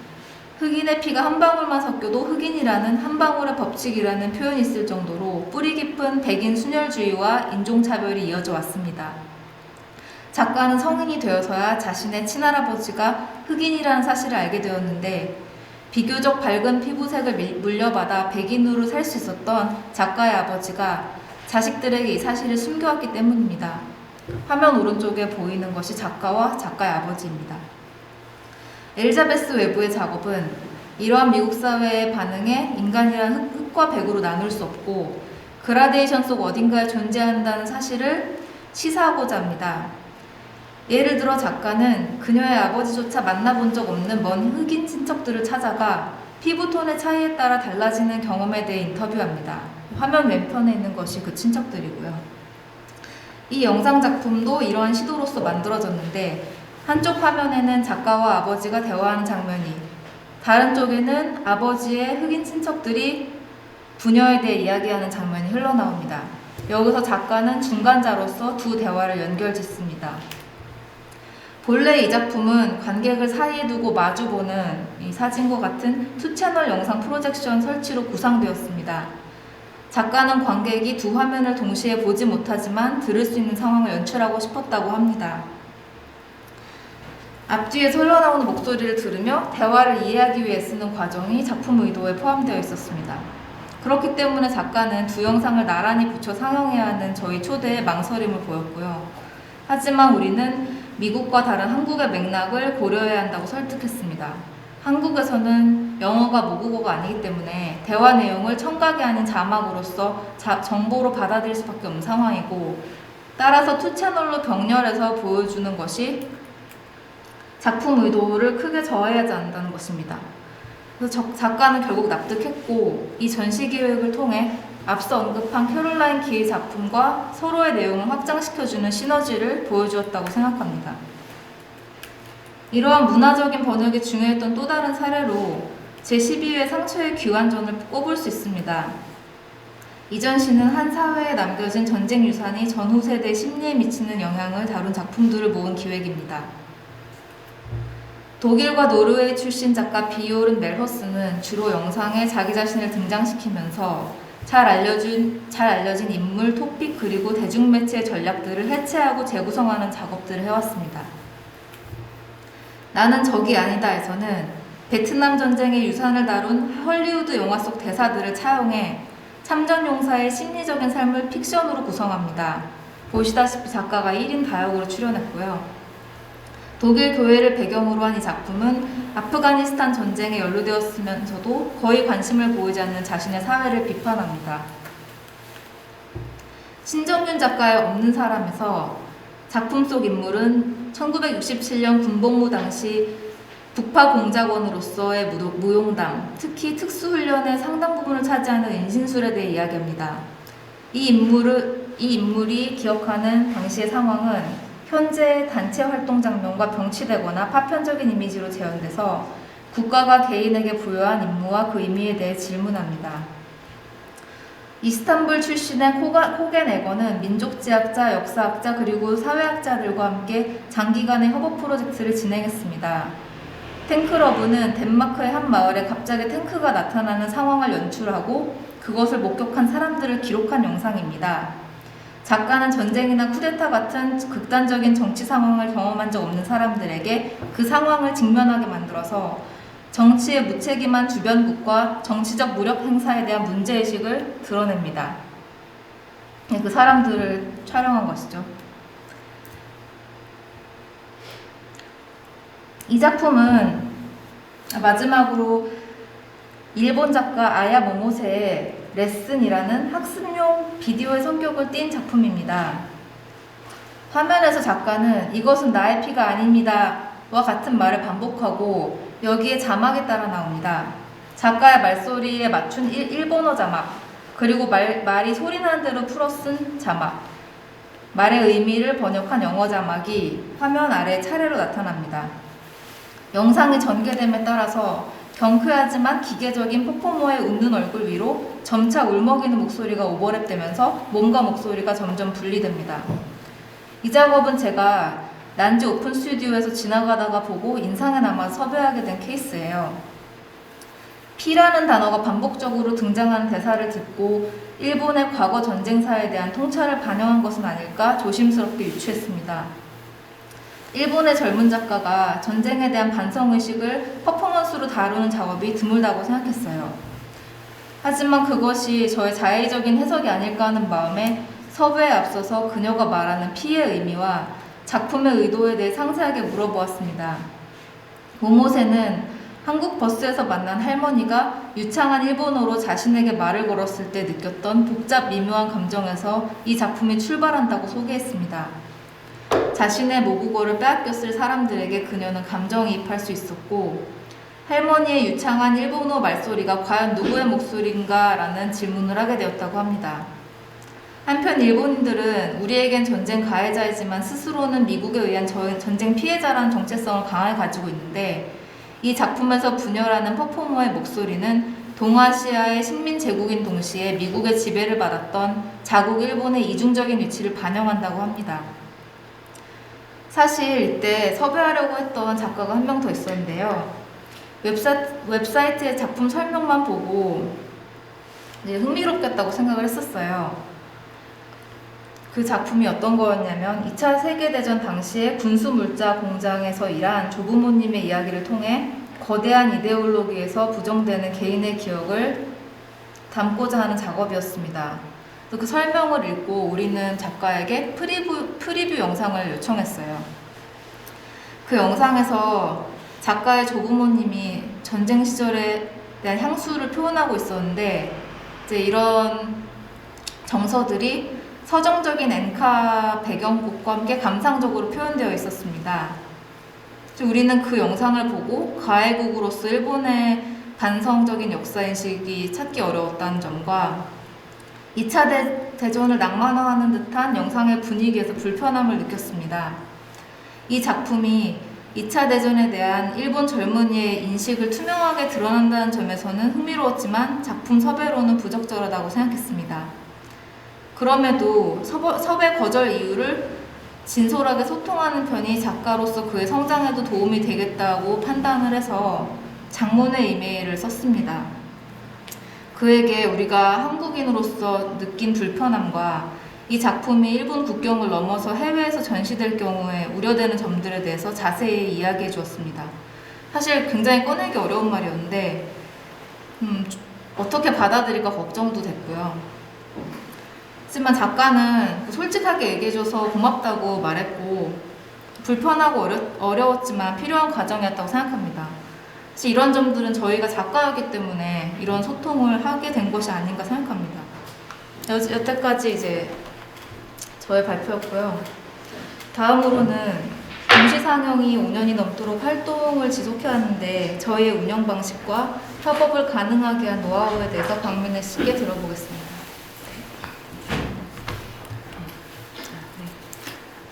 흑인의 피가 한 방울만 섞여도 흑인이라는 한 방울의 법칙이라는 표현이 있을 정도로 뿌리 깊은 백인 순혈주의와 인종차별이 이어져 왔습니다. 작가는 성인이 되어서야 자신의 친할아버지가 흑인이라는 사실을 알게 되었는데 비교적 밝은 피부색을 물려받아 백인으로 살 수 있었던 작가의 아버지가 자식들에게 이 사실을 숨겨왔기 때문입니다. 화면 오른쪽에 보이는 것이 작가와 작가의 아버지입니다. 엘리자베스 웨브의 작업은 이러한 미국 사회의 반응에 인간이란 흑과 백으로 나눌 수 없고 그라데이션 속 어딘가에 존재한다는 사실을 시사하고자 합니다. 예를 들어 작가는 그녀의 아버지조차 만나본 적 없는 먼 흑인 친척들을 찾아가 피부톤의 차이에 따라 달라지는 경험에 대해 인터뷰합니다. 화면 왼편에 있는 것이 그 친척들이고요. 이 영상 작품도 이러한 시도로서 만들어졌는데 한쪽 화면에는 작가와 아버지가 대화하는 장면이, 다른 쪽에는 아버지의 흑인 친척들이 부녀에 대해 이야기하는 장면이 흘러나옵니다. 여기서 작가는 중간자로서 두 대화를 연결짓습니다. 본래 이 작품은 관객을 사이에 두고 마주보는 이 사진과 같은 투채널 영상 프로젝션 설치로 구상되었습니다. 작가는 관객이 두 화면을 동시에 보지 못하지만 들을 수 있는 상황을 연출하고 싶었다고 합니다. 앞뒤에서 흘러나오는 목소리를 들으며 대화를 이해하기 위해 쓰는 과정이 작품 의도에 포함되어 있었습니다. 그렇기 때문에 작가는 두 영상을 나란히 붙여 상영해야 하는 저희 초대에 망설임을 보였고요. 하지만 우리는 미국과 다른 한국의 맥락을 고려해야 한다고 설득했습니다. 한국에서는 영어가 모국어가 아니기 때문에 대화 내용을 청각이 아닌 자막으로서 정보로 받아들일 수밖에 없는 상황이고, 따라서 투채널로 병렬해서 보여주는 것이 작품 의도를 크게 저해하지 않는다는 것입니다. 그래서 작가는 결국 납득했고 이 전시 기획을 통해 앞서 언급한 캐롤라인 기의 작품과 서로의 내용을 확장시켜주는 시너지를 보여주었다고 생각합니다. 이러한 문화적인 번역이 중요했던 또 다른 사례로 제12회 상처의 귀환전을 꼽을 수 있습니다. 이 전시는 한 사회에 남겨진 전쟁 유산이 전후 세대 심리에 미치는 영향을 다룬 작품들을 모은 기획입니다. 독일과 노르웨이 출신 작가 비오른 멜허스는 주로 영상에 자기 자신을 등장시키면서 잘 알려진 인물, 토픽 그리고 대중매체의 전략들을 해체하고 재구성하는 작업들을 해왔습니다. 나는 적이 아니다에서는 베트남 전쟁의 유산을 다룬 헐리우드 영화 속 대사들을 차용해 참전용사의 심리적인 삶을 픽션으로 구성합니다. 보시다시피 작가가 1인 다역으로 출연했고요. 독일 교회를 배경으로 한 이 작품은 아프가니스탄 전쟁에 연루되었으면서도 거의 관심을 보이지 않는 자신의 사회를 비판합니다. 신정균 작가의 없는 사람에서 작품 속 인물은 1967년 군복무 당시 북파 공작원으로서의 무용담, 특히 특수훈련의 상당 부분을 차지하는 인신술에 대해 이야기합니다. 이 인물이 기억하는 당시의 상황은 현재 단체 활동 장면과 병치되거나 파편적인 이미지로 재현돼서 국가가 개인에게 부여한 임무와 그 의미에 대해 질문합니다. 이스탄불 출신의 코겐 에거는 민족지학자, 역사학자 그리고 사회학자들과 함께 장기간의 협업 프로젝트를 진행했습니다. 탱크러브는 덴마크의 한 마을에 갑자기 탱크가 나타나는 상황을 연출하고 그것을 목격한 사람들을 기록한 영상입니다. 작가는 전쟁이나 쿠데타 같은 극단적인 정치 상황을 경험한 적 없는 사람들에게 그 상황을 직면하게 만들어서 정치의 무책임한 주변국과 정치적 무력 행사에 대한 문제의식을 드러냅니다. 그 사람들을 촬영한 것이죠. 이 작품은 마지막으로 일본 작가 아야 모모세의 레슨이라는 학습용 비디오의 성격을 띈 작품입니다. 화면에서 작가는 이것은 나의 피가 아닙니다 와 같은 말을 반복하고 여기에 자막이 따라 나옵니다. 작가의 말소리에 맞춘 일본어 자막, 그리고 말이 소리나는 대로 풀어 쓴 자막, 말의 의미를 번역한 영어 자막이 화면 아래 차례로 나타납니다. 영상이 전개됨에 따라서 경쾌하지만 기계적인 퍼포머의 웃는 얼굴 위로 점차 울먹이는 목소리가 오버랩되면서 몸과 목소리가 점점 분리됩니다. 이 작업은 제가 난지 오픈 스튜디오에서 지나가다가 보고 인상에 남아 섭외하게 된 케이스예요. 피라는 단어가 반복적으로 등장하는 대사를 듣고 일본의 과거 전쟁사에 대한 통찰을 반영한 것은 아닐까 조심스럽게 유추했습니다. 일본의 젊은 작가가 전쟁에 대한 반성의식을 퍼포먼스로 다루는 작업이 드물다고 생각했어요. 하지만 그것이 저의 자의적인 해석이 아닐까 하는 마음에 섭외에 앞서서 그녀가 말하는 피의 의미와 작품의 의도에 대해 상세하게 물어보았습니다. 모모세는 한국 버스에서 만난 할머니가 유창한 일본어로 자신에게 말을 걸었을 때 느꼈던 복잡 미묘한 감정에서 이 작품이 출발한다고 소개했습니다. 자신의 모국어를 빼앗겼을 사람들에게 그녀는 감정이입할 수 있었고 할머니의 유창한 일본어 말소리가 과연 누구의 목소리인가 라는 질문을 하게 되었다고 합니다. 한편 일본인들은 우리에겐 전쟁 가해자이지만 스스로는 미국에 의한 전쟁 피해자라는 정체성을 강하게 가지고 있는데 이 작품에서 분열하는 퍼포머의 목소리는 동아시아의 식민 제국인 동시에 미국의 지배를 받았던 자국 일본의 이중적인 위치를 반영한다고 합니다. 사실 이때 섭외하려고 했던 작가가 한 명 더 있었는데요. 웹사이트의 작품 설명만 보고 흥미롭겠다고 생각을 했었어요. 그 작품이 어떤 거였냐면 2차 세계대전 당시에 군수물자 공장에서 일한 조부모님의 이야기를 통해 거대한 이데올로기에서 부정되는 개인의 기억을 담고자 하는 작업이었습니다. 그 설명을 읽고 우리는 작가에게 프리뷰 영상을 요청했어요. 그 영상에서 작가의 조부모님이 전쟁 시절에 대한 향수를 표현하고 있었는데 이제 이런 정서들이 서정적인 엔카 배경곡과 함께 감상적으로 표현되어 있었습니다. 우리는 그 영상을 보고 가해국으로서 일본의 반성적인 역사인식이 찾기 어려웠다는 점과 2차 대전을 낭만화하는 듯한 영상의 분위기에서 불편함을 느꼈습니다. 이 작품이 2차 대전에 대한 일본 젊은이의 인식을 투명하게 드러난다는 점에서는 흥미로웠지만 작품 섭외로는 부적절하다고 생각했습니다. 그럼에도 섭외 거절 이유를 진솔하게 소통하는 편이 작가로서 그의 성장에도 도움이 되겠다고 판단을 해서 장문의 이메일을 썼습니다. 그에게 우리가 한국인으로서 느낀 불편함과 이 작품이 일본 국경을 넘어서 해외에서 전시될 경우에 우려되는 점들에 대해서 자세히 이야기해 주었습니다. 사실 굉장히 꺼내기 어려운 말이었는데 어떻게 받아들일까 걱정도 됐고요. 하지만 작가는 솔직하게 얘기해줘서 고맙다고 말했고 불편하고 어려웠지만 필요한 과정이었다고 생각합니다. 사실 이런 점들은 저희가 작가이기 때문에 이런 소통을 하게 된 것이 아닌가 생각합니다. 여태까지 이제 저의 발표였고요. 다음으로는 동시 상영이 5년이 넘도록 활동을 지속해왔는데 저희의 운영 방식과 협업을 가능하게 한 노하우에 대해서 박민혜 씨께 들어보겠습니다.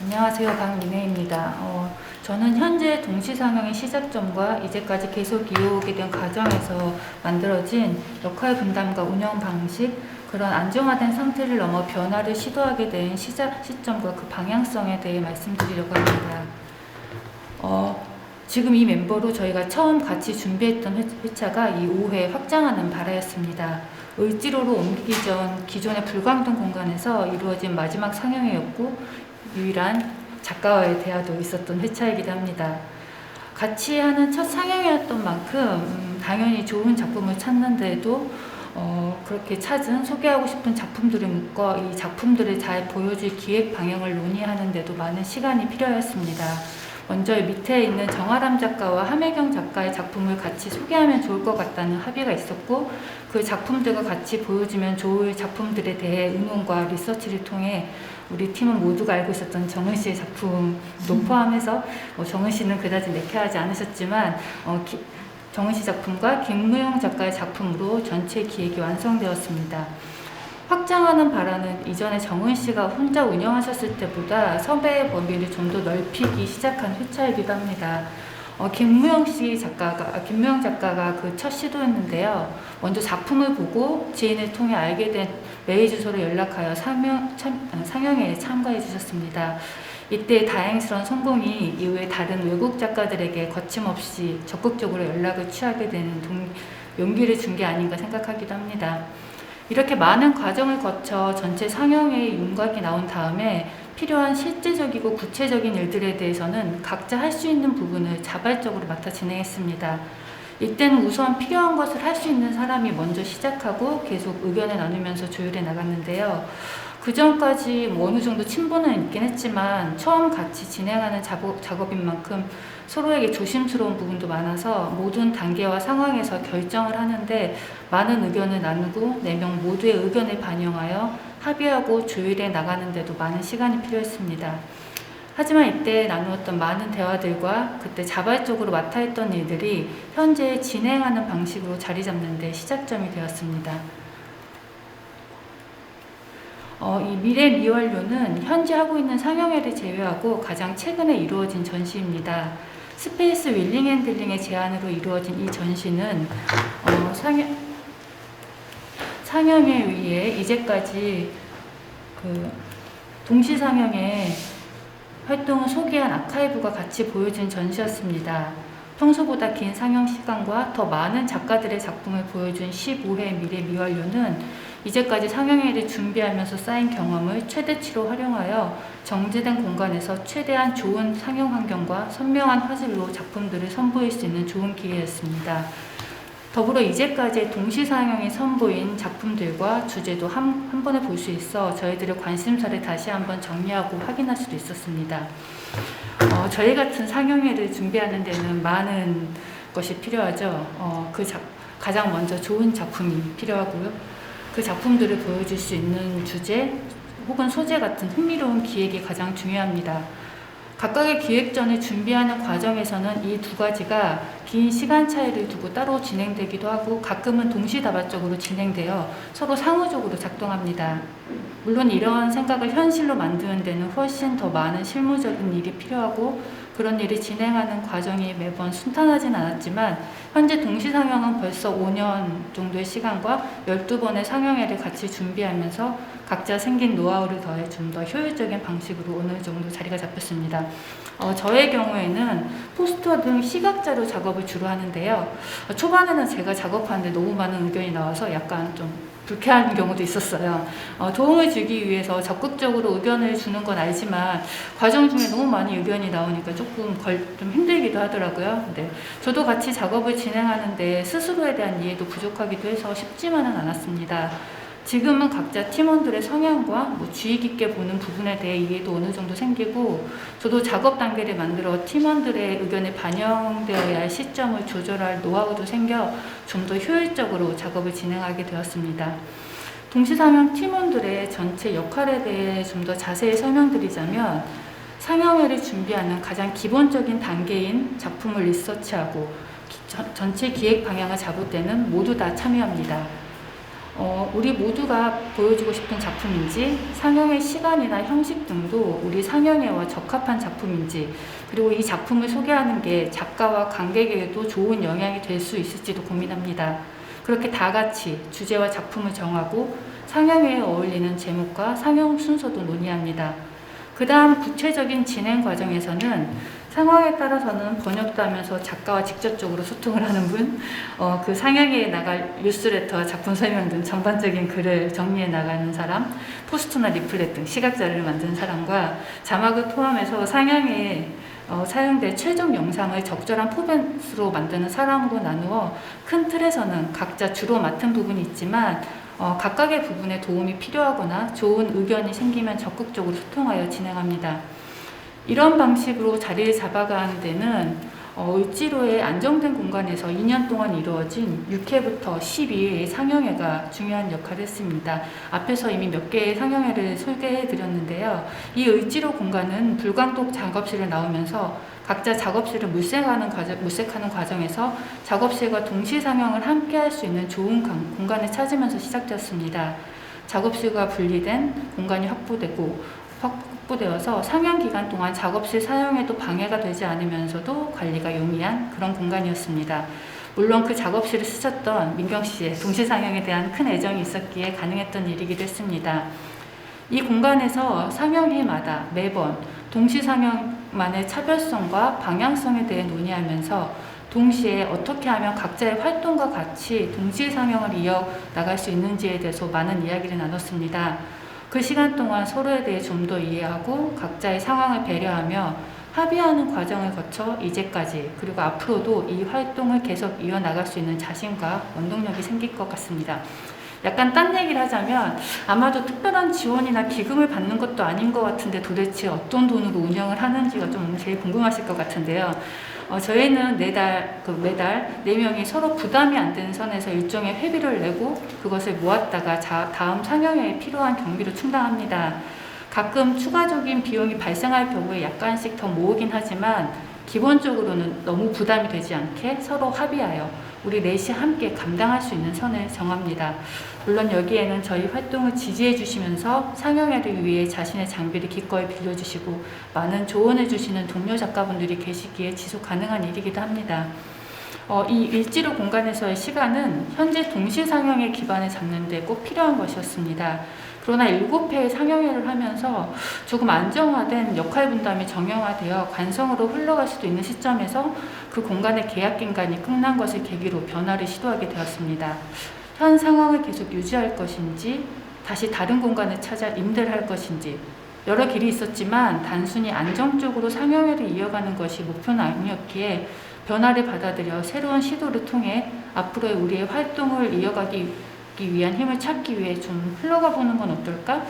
안녕하세요. 박민혜입니다. 저는 현재 동시상영의 시작점과 이제까지 계속 이어오게 된 과정에서 만들어진 역할 분담과 운영 방식, 그런 안정화된 상태를 넘어 변화를 시도하게 된 시작 시점과 그 방향성에 대해 말씀드리려고 합니다. 지금 이 멤버로 저희가 처음 같이 준비했던 회차가 이 5회 확장하는 바라였습니다. 을지로로 옮기기 전 기존의 불광동 공간에서 이루어진 마지막 상영회였고 유일한 작가와의 대화도 있었던 회차이기도 합니다. 같이 하는 첫 상영회였던 만큼 당연히 좋은 작품을 찾는데도 그렇게 찾은 소개하고 싶은 작품들을 묶어 이 작품들을 잘 보여줄 기획 방향을 논의하는데도 많은 시간이 필요했습니다. 먼저 밑에 있는 정아람 작가와 함혜경 작가의 작품을 같이 소개하면 좋을 것 같다는 합의가 있었고 그 작품들과 같이 보여주면 좋을 작품들에 대해 의논과 리서치를 통해 우리 팀은 모두가 알고 있었던 정은 씨의 작품도 포함해서 정은 씨는 그다지 내켜하지 않으셨지만 정은 씨 작품과 김무영 작가의 작품으로 전체 기획이 완성되었습니다. 확장하는 바라는 이전에 정은 씨가 혼자 운영하셨을 때보다 섭외의 범위를 좀 더 넓히기 시작한 회차이기도 합니다. 김무영 작가가 그 첫 시도였는데요. 먼저 작품을 보고 지인을 통해 알게 된 메일 주소로 연락하여 상영회에 참가해 주셨습니다. 이때 다행스러운 성공이 이후에 다른 외국 작가들에게 거침없이 적극적으로 연락을 취하게 되는 용기를 준 게 아닌가 생각하기도 합니다. 이렇게 많은 과정을 거쳐 전체 상영회의 윤곽이 나온 다음에 필요한 실제적이고 구체적인 일들에 대해서는 각자 할 수 있는 부분을 자발적으로 맡아 진행했습니다. 이때는 우선 필요한 것을 할 수 있는 사람이 먼저 시작하고 계속 의견을 나누면서 조율해 나갔는데요. 그 전까지 어느 정도 친분은 있긴 했지만 처음 같이 진행하는 작업인 만큼 서로에게 조심스러운 부분도 많아서 모든 단계와 상황에서 결정을 하는데 많은 의견을 나누고 4명 모두의 의견을 반영하여 합의하고 조율해 나가는데도 많은 시간이 필요했습니다. 하지만 이때 나누었던 많은 대화들과 그때 자발적으로 맡아 했던 일들이 현재 진행하는 방식으로 자리 잡는 데 시작점이 되었습니다. 이 미래 미완료는 현재 하고 있는 상영회를 제외하고 가장 최근에 이루어진 전시입니다. 스페이스 윌링 앤 딜링의 제안으로 이루어진 이 전시는 상영회 위에 이제까지 동시 상영회 활동을 소개한 아카이브가 같이 보여진 전시였습니다. 평소보다 긴 상영 시간과 더 많은 작가들의 작품을 보여준 15회 미래 미완료는 이제까지 상영회를 준비하면서 쌓인 경험을 최대치로 활용하여 정제된 공간에서 최대한 좋은 상영 환경과 선명한 화질로 작품들을 선보일 수 있는 좋은 기회였습니다. 더불어 이제까지 동시 상영이 선보인 작품들과 주제도 한 번에 볼 수 있어 저희들의 관심사를 다시 한번 정리하고 확인할 수도 있었습니다. 저희 같은 상영회를 준비하는 데는 많은 것이 필요하죠. 가장 먼저 좋은 작품이 필요하고요. 그 작품들을 보여줄 수 있는 주제 혹은 소재 같은 흥미로운 기획이 가장 중요합니다. 각각의 기획전을 준비하는 과정에서는 이 두 가지가 긴 시간 차이를 두고 따로 진행되기도 하고 가끔은 동시다발적으로 진행되어 서로 상호적으로 작동합니다. 물론 이러한 생각을 현실로 만드는 데는 훨씬 더 많은 실무적인 일이 필요하고 그런 일이 진행하는 과정이 매번 순탄하진 않았지만 현재 동시 상영은 벌써 5년 정도의 시간과 12번의 상영회를 같이 준비하면서 각자 생긴 노하우를 더해 좀 더 효율적인 방식으로 어느 정도 자리가 잡혔습니다. 저의 경우에는 포스터 등 시각자료 작업을 주로 하는데요. 초반에는 제가 작업하는데 너무 많은 의견이 나와서 약간 좀 불쾌한 경우도 있었어요. 도움을 주기 위해서 적극적으로 의견을 주는 건 알지만 과정 중에 너무 많이 의견이 나오니까 조금 좀 힘들기도 하더라고요. 근데 저도 같이 작업을 진행하는데 스스로에 대한 이해도 부족하기도 해서 쉽지만은 않았습니다. 지금은 각자 팀원들의 성향과 주의 깊게 보는 부분에 대해 이해도 어느 정도 생기고, 저도 작업 단계를 만들어 팀원들의 의견에 반영되어야 할 시점을 조절할 노하우도 생겨 좀 더 효율적으로 작업을 진행하게 되었습니다. 동시상영 팀원들의 전체 역할에 대해 좀 더 자세히 설명드리자면, 상영회를 준비하는 가장 기본적인 단계인 작품을 리서치하고 전체 기획 방향을 잡을 때는 모두 다 참여합니다. 우리 모두가 보여주고 싶은 작품인지, 상영의 시간이나 형식 등도 우리 상영회와 적합한 작품인지, 그리고 이 작품을 소개하는 게 작가와 관객에게도 좋은 영향이 될 수 있을지도 고민합니다. 그렇게 다 같이 주제와 작품을 정하고 상영회에 어울리는 제목과 상영 순서도 논의합니다. 그 다음 구체적인 진행 과정에서는 상황에 따라서는 번역도 하면서 작가와 직접적으로 소통을 하는 분, 그 상영회에 나갈 뉴스레터와 작품 설명 등 전반적인 글을 정리해 나가는 사람, 포스터나 리플렛 등 시각자료를 만드는 사람과 자막을 포함해서 상영회에 사용될 최종 영상을 적절한 포맷으로 만드는 사람으로 나누어 큰 틀에서는 각자 주로 맡은 부분이 있지만 각각의 부분에 도움이 필요하거나 좋은 의견이 생기면 적극적으로 소통하여 진행합니다. 이런 방식으로 자리를 잡아가는 데는 을지로의 안정된 공간에서 2년 동안 이루어진 6회부터 12회의 상영회가 중요한 역할을 했습니다. 앞에서 이미 몇 개의 상영회를 소개해 드렸는데요. 이 을지로 공간은 불광동 작업실을 나오면서 각자 작업실을 물색하는 과정에서 작업실과 동시 상영을 함께 할 수 있는 좋은 공간을 찾으면서 시작되었습니다. 작업실과 분리된 공간이 확보되어서 상영 기간 동안 작업실 사용에도 방해가 되지 않으면서도 관리가 용이한 그런 공간이었습니다. 물론 그 작업실을 쓰셨던 민경 씨의 동시 상영에 대한 큰 애정이 있었기에 가능했던 일이기도 했습니다. 이 공간에서 상영회마다 매번 동시 상영만의 차별성과 방향성에 대해 논의하면서 동시에 어떻게 하면 각자의 활동과 같이 동시 상영을 이어나갈 수 있는지에 대해서 많은 이야기를 나눴습니다. 그 시간 동안 서로에 대해 좀 더 이해하고 각자의 상황을 배려하며 합의하는 과정을 거쳐 이제까지, 그리고 앞으로도 이 활동을 계속 이어나갈 수 있는 자신과 원동력이 생길 것 같습니다. 약간 딴 얘기를 하자면 아마도 특별한 지원이나 기금을 받는 것도 아닌 것 같은데 도대체 어떤 돈으로 운영을 하는지가 좀 제일 궁금하실 것 같은데요. 저희는 매달 4명이 서로 부담이 안 되는 선에서 일종의 회비를 내고 그것을 모았다가 다음 상영회에 필요한 경비로 충당합니다. 가끔 추가적인 비용이 발생할 경우에 약간씩 더 모으긴 하지만 기본적으로는 너무 부담이 되지 않게 서로 합의하여 우리 넷이 함께 감당할 수 있는 선을 정합니다. 물론 여기에는 저희 활동을 지지해 주시면서 상영회를 위해 자신의 장비를 기꺼이 빌려주시고 많은 조언해 주시는 동료 작가분들이 계시기에 지속 가능한 일이기도 합니다. 이 일지로 공간에서의 시간은 현재 동시 상영의 기반을 잡는 데 꼭 필요한 것이었습니다. 그러나 7회의 상영회를 하면서 조금 안정화된 역할 분담이 정형화되어 관성으로 흘러갈 수도 있는 시점에서 그 공간의 계약 기간이 끝난 것을 계기로 변화를 시도하게 되었습니다. 현 상황을 계속 유지할 것인지 다시 다른 공간을 찾아 임대할 것인지 여러 길이 있었지만 단순히 안정적으로 상영회를 이어가는 것이 목표는 아니었기에 변화를 받아들여 새로운 시도를 통해 앞으로의 우리의 활동을 이어가기 위한 힘을 찾기 위해 좀 흘러가 보는 건 어떨까?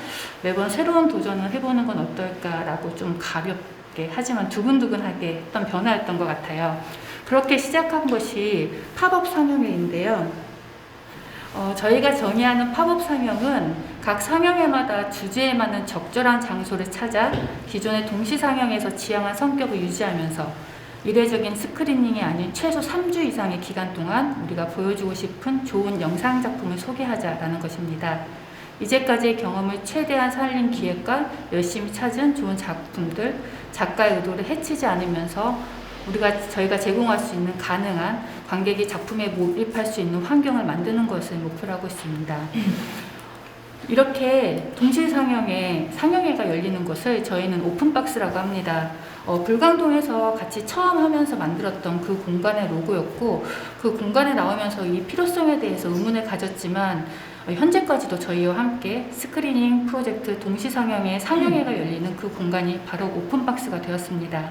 매번 새로운 도전을 해보는 건 어떨까라고 좀 가볍게 하지만 두근두근하게 했던 변화였던 것 같아요. 그렇게 시작한 것이 팝업 상영회인데요. 저희가 정의하는 팝업 상영은 각 상영회마다 주제에 맞는 적절한 장소를 찾아 기존의 동시 상영에서 지향한 성격을 유지하면서 이례적인 스크리닝이 아닌 최소 3주 이상의 기간 동안 우리가 보여주고 싶은 좋은 영상 작품을 소개하자라는 것입니다. 이제까지의 경험을 최대한 살린 기획과 열심히 찾은 좋은 작품들, 작가의 의도를 해치지 않으면서 저희가 제공할 수 있는 가능한 관객이 작품에 몰입할 수 있는 환경을 만드는 것을 목표로 하고 있습니다. 이렇게 동시 상영회가 열리는 것을 저희는 오픈박스라고 합니다. 불광동에서 같이 처음 하면서 만들었던 그 공간의 로고였고 그 공간에 나오면서 이 필요성에 대해서 의문을 가졌지만 현재까지도 저희와 함께 스크리닝 프로젝트 동시 상영회가 열리는 그 공간이 바로 오픈박스가 되었습니다.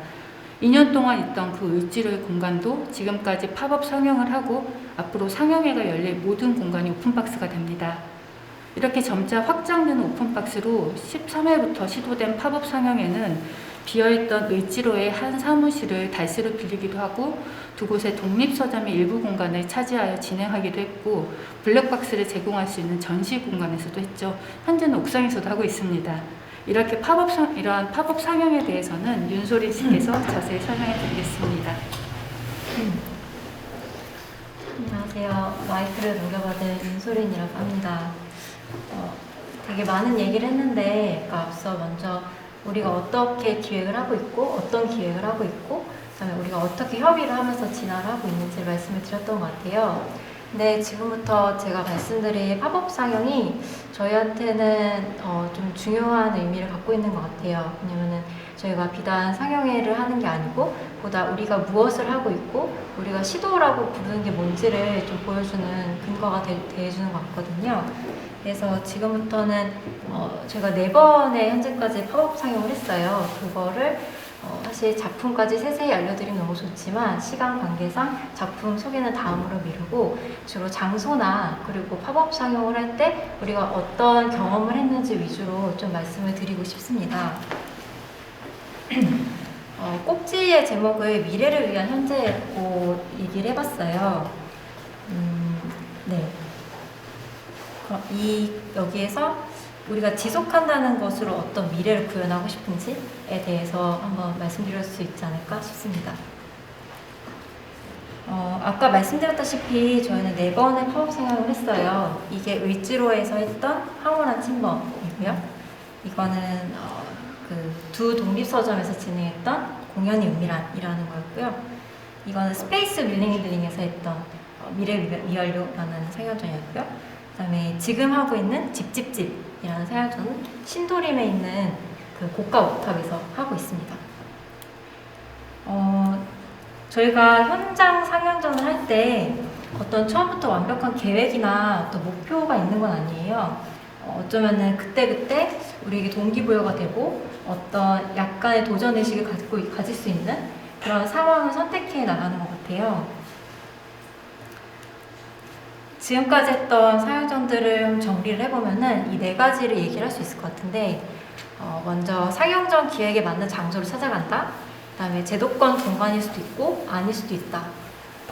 2년 동안 있던 그 을지로의 공간도 지금까지 팝업 상영을 하고 앞으로 상영회가 열릴 모든 공간이 오픈박스가 됩니다. 이렇게 점차 확장되는 오픈박스로 13회부터 시도된 팝업 상영에는 비어있던 을지로의 한 사무실을 달스로 빌리기도 하고 두 곳의 독립서점의 일부 공간을 차지하여 진행하기도 했고 블랙박스를 제공할 수 있는 전시 공간에서도 했죠. 현재는 옥상에서도 하고 있습니다. 이렇게 이러한 팝업 상영에 대해서는 윤소린 씨께서 자세히 설명해 드리겠습니다. 안녕하세요. 마이크를 넘겨받은 윤소린이라고 합니다. 되게 많은 얘기를 했는데 앞서 먼저 우리가 어떻게 기획을 하고 있고 어떤 기획을 하고 있고 그다음에 우리가 어떻게 협의를 하면서 진화를 하고 있는지 말씀을 드렸던 것 같아요. 근데 지금부터 제가 말씀드릴 팝업 상영이 저희한테는 좀 중요한 의미를 갖고 있는 것 같아요. 왜냐면은 저희가 비단 상영회를 하는 게 아니고 보다 우리가 무엇을 하고 있고 우리가 시도라고 부르는 게 뭔지를 좀 보여주는 근거가 돼주는 것 같거든요. 그래서 지금부터는 제가 4번의 현재까지 팝업 상영을 했어요. 그거를 사실 작품까지 세세히 알려드리면 너무 좋지만 시간 관계상 작품 소개는 다음으로 미루고 주로 장소나 그리고 팝업 상영을 할 때 우리가 어떤 경험을 했는지 위주로 좀 말씀을 드리고 싶습니다. 꼭지의 제목을 미래를 위한 현재라고 얘기를 해봤어요. 네. 여기에서 우리가 지속한다는 것으로 어떤 미래를 구현하고 싶은지에 대해서 한번 말씀드릴 수 있지 않을까 싶습니다. 아까 말씀드렸다시피 저희는 4번의 팝업 상영을 했어요. 이게 을지로에서 했던 황홀한 침범이고요. 이거는 그 두 독립서점에서 진행했던 공연이 은밀한이라는 거였고요. 이거는 스페이스 윌링들링에서 했던 미래 미완료라는 상영전이었고요. 그 다음에 지금 하고 있는 집집집이라는 상영전은 신도림에 있는 그 고가 옥탑에서 하고 있습니다. 저희가 현장 상영전을 할 때 어떤 처음부터 완벽한 계획이나 어떤 목표가 있는 건 아니에요. 어쩌면은 그때그때 우리에게 동기부여가 되고 어떤 약간의 도전의식을 가질 수 있는 그런 상황을 선택해 나가는 것 같아요. 지금까지 했던 상영전들을 정리를 해보면은 이 4가지를 얘기를 할 수 있을 것 같은데 먼저 상영전 기획에 맞는 장소를 찾아간다. 그 다음에 제도권 공간일 수도 있고 아닐 수도 있다.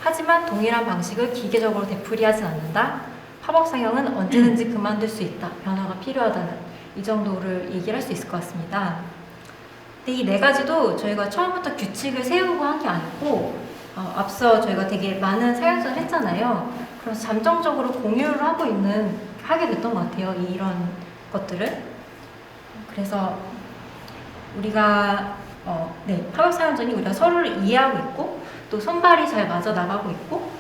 하지만 동일한 방식을 기계적으로 되풀이하진 않는다. 팝업 상영은 언제든지 그만둘 수 있다. 변화가 필요하다는 이 정도를 얘기를 할 수 있을 것 같습니다. 근데 이 4가지도 저희가 처음부터 규칙을 세우고 한 게 아니고 앞서 저희가 되게 많은 상영전을 했잖아요. 그래서 잠정적으로 공유를 하게 됐던 것 같아요. 이런 것들을. 그래서 우리가 팝업 상영전이 우리가 서로를 이해하고 있고 또 손발이 잘 맞아 나가고 있고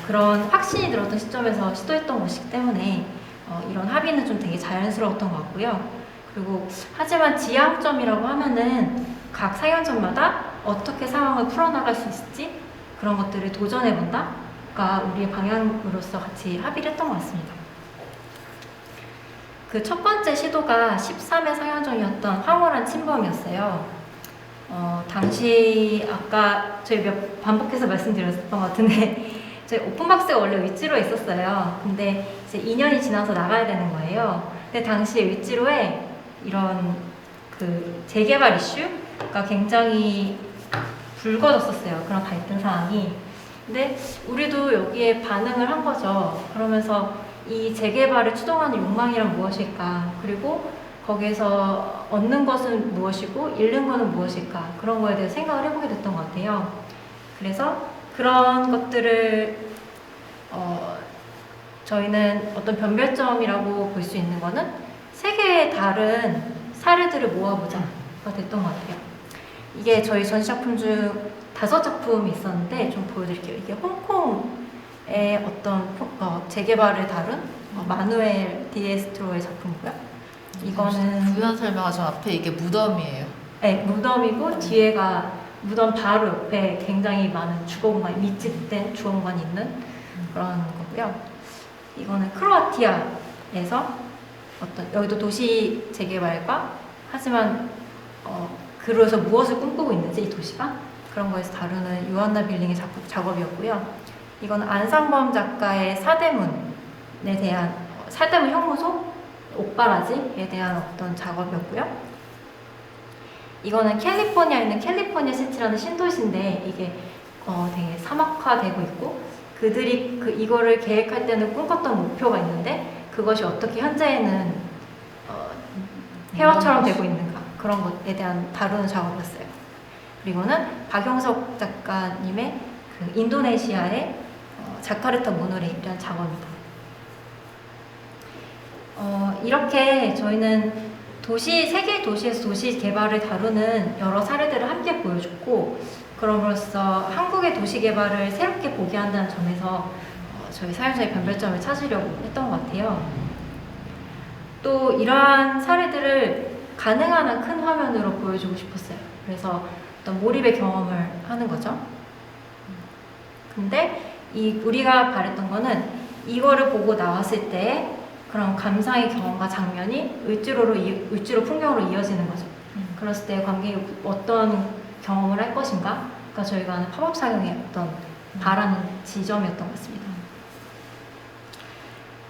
그런 확신이 들었던 시점에서 시도했던 것이기 때문에 이런 합의는 좀 되게 자연스러웠던 것 같고요. 그리고 하지만 지향점이라고 하면은 각 상영전마다 어떻게 상황을 풀어나갈 수 있을지 그런 것들을 도전해본다가 우리의 방향으로서 같이 합의를 했던 것 같습니다. 그 첫 번째 시도가 13회 상영전이었던 황홀한 침범이었어요. 당시 아까 저희 반복해서 말씀드렸던 것 같은데 저희 오픈박스가 원래 을지로에 있었어요. 근데 이제 2년이 지나서 나가야 되는 거예요. 근데 당시 을지로에 이런 그 재개발 이슈가 굉장히 불거졌었어요. 그런 갈등 사항이. 근데 우리도 여기에 반응을 한 거죠. 그러면서 이 재개발을 추동하는 욕망이란 무엇일까? 그리고 거기에서 얻는 것은 무엇이고 잃는 것은 무엇일까? 그런 거에 대해서 생각을 해보게 됐던 것 같아요. 그래서 그런 것들을 저희는 어떤 변별점이라고 볼 수 있는 거는 3개의 다른 사례들을 모아보자가 됐던 것 같아요. 이게 저희 전시작품 중 5작품이 있었는데 좀 보여드릴게요. 이게 홍콩의 어떤 재개발을 다룬 마누엘 디에스트로의 작품이고요. 이거는 부연 설명하신 앞에 이게 무덤이에요. 네, 무덤이고 뒤에가 무덤 바로 옆에 굉장히 많은 주거 공간이密집된 주거 공간이 있는 그런 거고요. 이거는 크로아티아에서 여기도 도시 재개발과 하지만 그로서 무엇을 꿈꾸고 있는지 이 도시가 그런 거에서 다루는 요한나 빌링의 작업이었고요. 이건 안상범 작가의 사대문에 대한 살대문 형무소, 옥바라지에 대한 어떤 작업이었고요. 이거는 캘리포니아에 있는 캘리포니아 시티라는 신도시인데 이게 되게 사막화되고 있고 그들이 이거를 계획할 때는 꿈꿨던 목표가 있는데 그것이 어떻게 현재에는 폐허처럼 되고 있는가 그런 것에 대한 다루는 작업이었어요. 그리고는 박용석 작가님의 그 인도네시아의 자카르타 모노레일이라는 작업입니다. 이렇게 저희는 세계 도시에서 도시 개발을 다루는 여러 사례들을 함께 보여줬고 그럼으로써 한국의 도시 개발을 새롭게 보게 한다는 점에서 저희 사용자의 변별점을 찾으려고 했던 것 같아요. 또 이러한 사례들을 가능한 한 큰 화면으로 보여주고 싶었어요. 그래서 어떤 몰입의 경험을 하는 거죠. 근데 우리가 바랬던 거는 이거를 보고 나왔을 때 그런 감상의 경험과 장면이 을지로 풍경으로 이어지는 거죠. 그랬을 때 관객이 어떤 경험을 할 것인가? 가 저희가 하는 팝업 상영의 어떤 바라는 지점이었던 것 같습니다.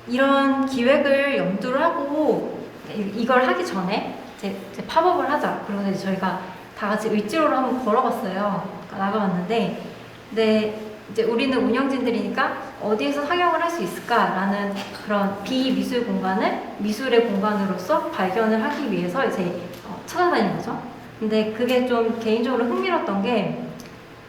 이런 기획을 염두를 하고 이걸 하기 전에 이제 팝업을 하자. 그러고 이제 저희가 다 같이 을지로를 한번 걸어봤어요. 나가봤는데, 근데 이제 우리는 운영진들이니까 어디에서 상영을 할 수 있을까라는 그런 비미술 공간을 미술의 공간으로서 발견을 하기 위해서 이제 찾아다닌 거죠. 근데 그게 좀 개인적으로 흥미로웠던 게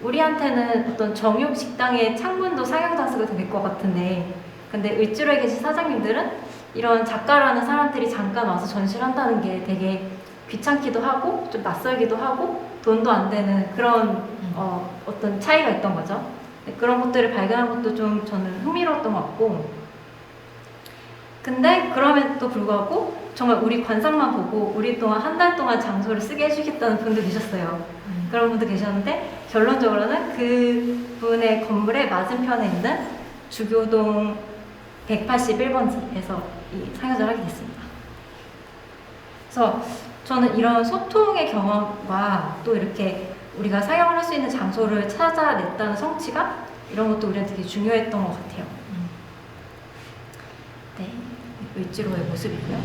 우리한테는 어떤 정육 식당의 창문도 상영 장소가 될 것 같은데 근데 을지로에 계신 사장님들은 이런 작가라는 사람들이 잠깐 와서 전시를 한다는 게 되게 귀찮기도 하고 좀 낯설기도 하고 돈도 안 되는 그런 어떤 차이가 있던 거죠. 그런 것들을 발견한 것도 좀 저는 흥미로웠던 것 같고 근데 그럼에도 불구하고 정말 우리 관상만 보고 우리 동안 한 달 동안 장소를 쓰게 해주겠다는 분도 계셨어요. 그런 분도 계셨는데 결론적으로는 그 분의 건물의 맞은편에 있는 주교동 181번지에서 이 상영을 하게 됐습니다. 그래서 저는 이런 소통의 경험과 또 이렇게 우리가 상영을 할 수 있는 장소를 찾아냈다는 성취가 이런 것도 우리한테 되게 중요했던 것 같아요. 네, 을지로의 모습이고요.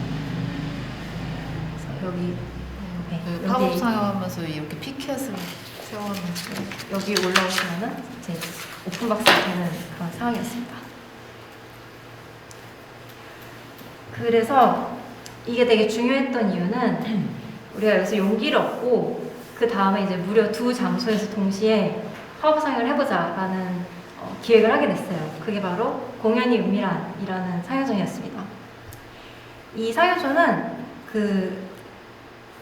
그래서 여기 팝업 상영하면서 이렇게 피켓을 세워놓은 여기 올라오시면은 이제 오픈박스가 되는 그런 상황이었습니다. 그래서 이게 되게 중요했던 이유는 우리가 여기서 용기를 얻고 그 다음에 이제 무려 2 장소에서 동시에 팝업 상영을 해보자라는 기획을 하게 됐어요. 그게 바로 공연이 은밀한이라는 상영전이었습니다. 이 상영전은 그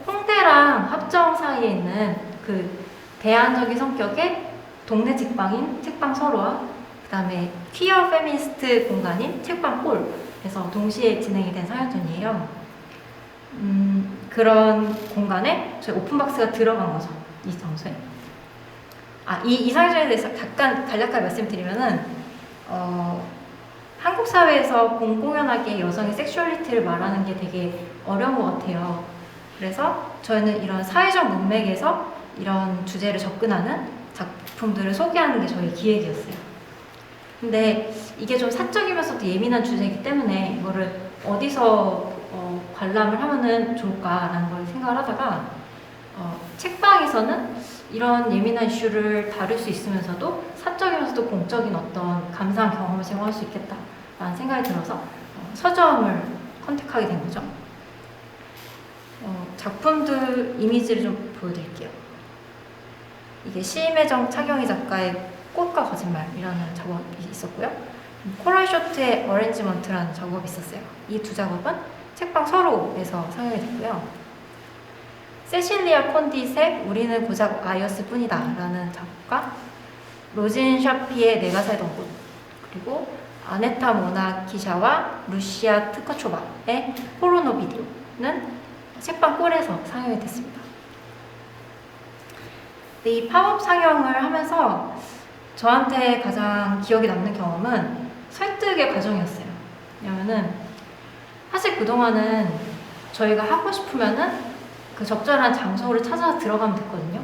홍대랑 합정 사이에 있는 그 대안적인 성격의 동네 책방인 책방 서로와 그 다음에 퀴어 페미니스트 공간인 책방 홀에서 동시에 진행이 된 상영전이에요. 그런 공간에 저희 오픈박스가 들어간 거죠. 이 장소에. 이 상영전에 대해서 잠깐 간략하게 말씀드리면은 한국 사회에서 공공연하게 여성의 섹슈얼리티를 말하는 게 되게 어려운 것 같아요. 그래서 저희는 이런 사회적 문맥에서 이런 주제를 접근하는 작품들을 소개하는 게 저희 기획이었어요. 근데 이게 좀 사적이면서도 예민한 주제이기 때문에 이거를 어디서 관람을 하면은 좋을까라는 걸 생각을 하다가 책방에서는 이런 예민한 이슈를 다룰 수 있으면서도 사적이면서도 공적인 어떤 감상 경험을 제공할 수 있겠다라는 생각이 들어서 서점을 컨택하게 된 거죠. 작품들 이미지를 좀 보여드릴게요. 이게 시임혜정 차경희 작가의 꽃과 거짓말이라는 작업이 있었고요. 코랄 쇼트의 어레인지먼트라는 작업이 있었어요. 이 2 작업은 책방 서로에서 상영이 됐고요. 세실리아 콘디의 우리는 고작 아이였을 뿐이다 라는 작업과 로진 샤피의 내가 살던 곳 그리고 아네타 모나 기샤와 루시아 트카초바의 포르노 비디오는 책방 꼴에서 상영이 됐습니다. 이 팝업 상영을 하면서 저한테 가장 기억에 남는 경험은 설득의 과정이었어요. 왜냐면은 사실 그동안은 저희가 하고 싶으면은 그 적절한 장소를 찾아서 들어가면 됐거든요.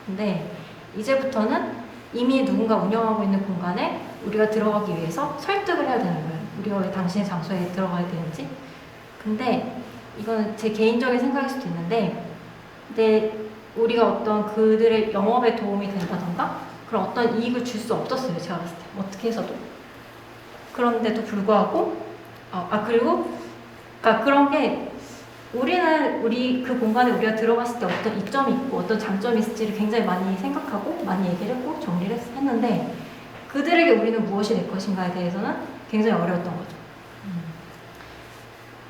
근데 이제부터는 이미 누군가 운영하고 있는 공간에 우리가 들어가기 위해서 설득을 해야 되는 거예요. 우리가 왜 당신의 장소에 들어가야 되는지. 근데 이거는 제 개인적인 생각일 수도 있는데, 근데 우리가 어떤 그들의 영업에 도움이 된다던가 그런 어떤 이익을 줄 수 없었어요. 제가 봤을 때 어떻게 해서도. 그런데도 불구하고 그리고 그러니까 그런 게 우리 그 공간에 우리가 들어갔을 때 어떤 이점이 있고 어떤 장점이 있을지를 굉장히 많이 생각하고 많이 얘기를 했고 정리를 했는데, 그들에게 우리는 무엇이 될 것인가에 대해서는 굉장히 어려웠던 거죠.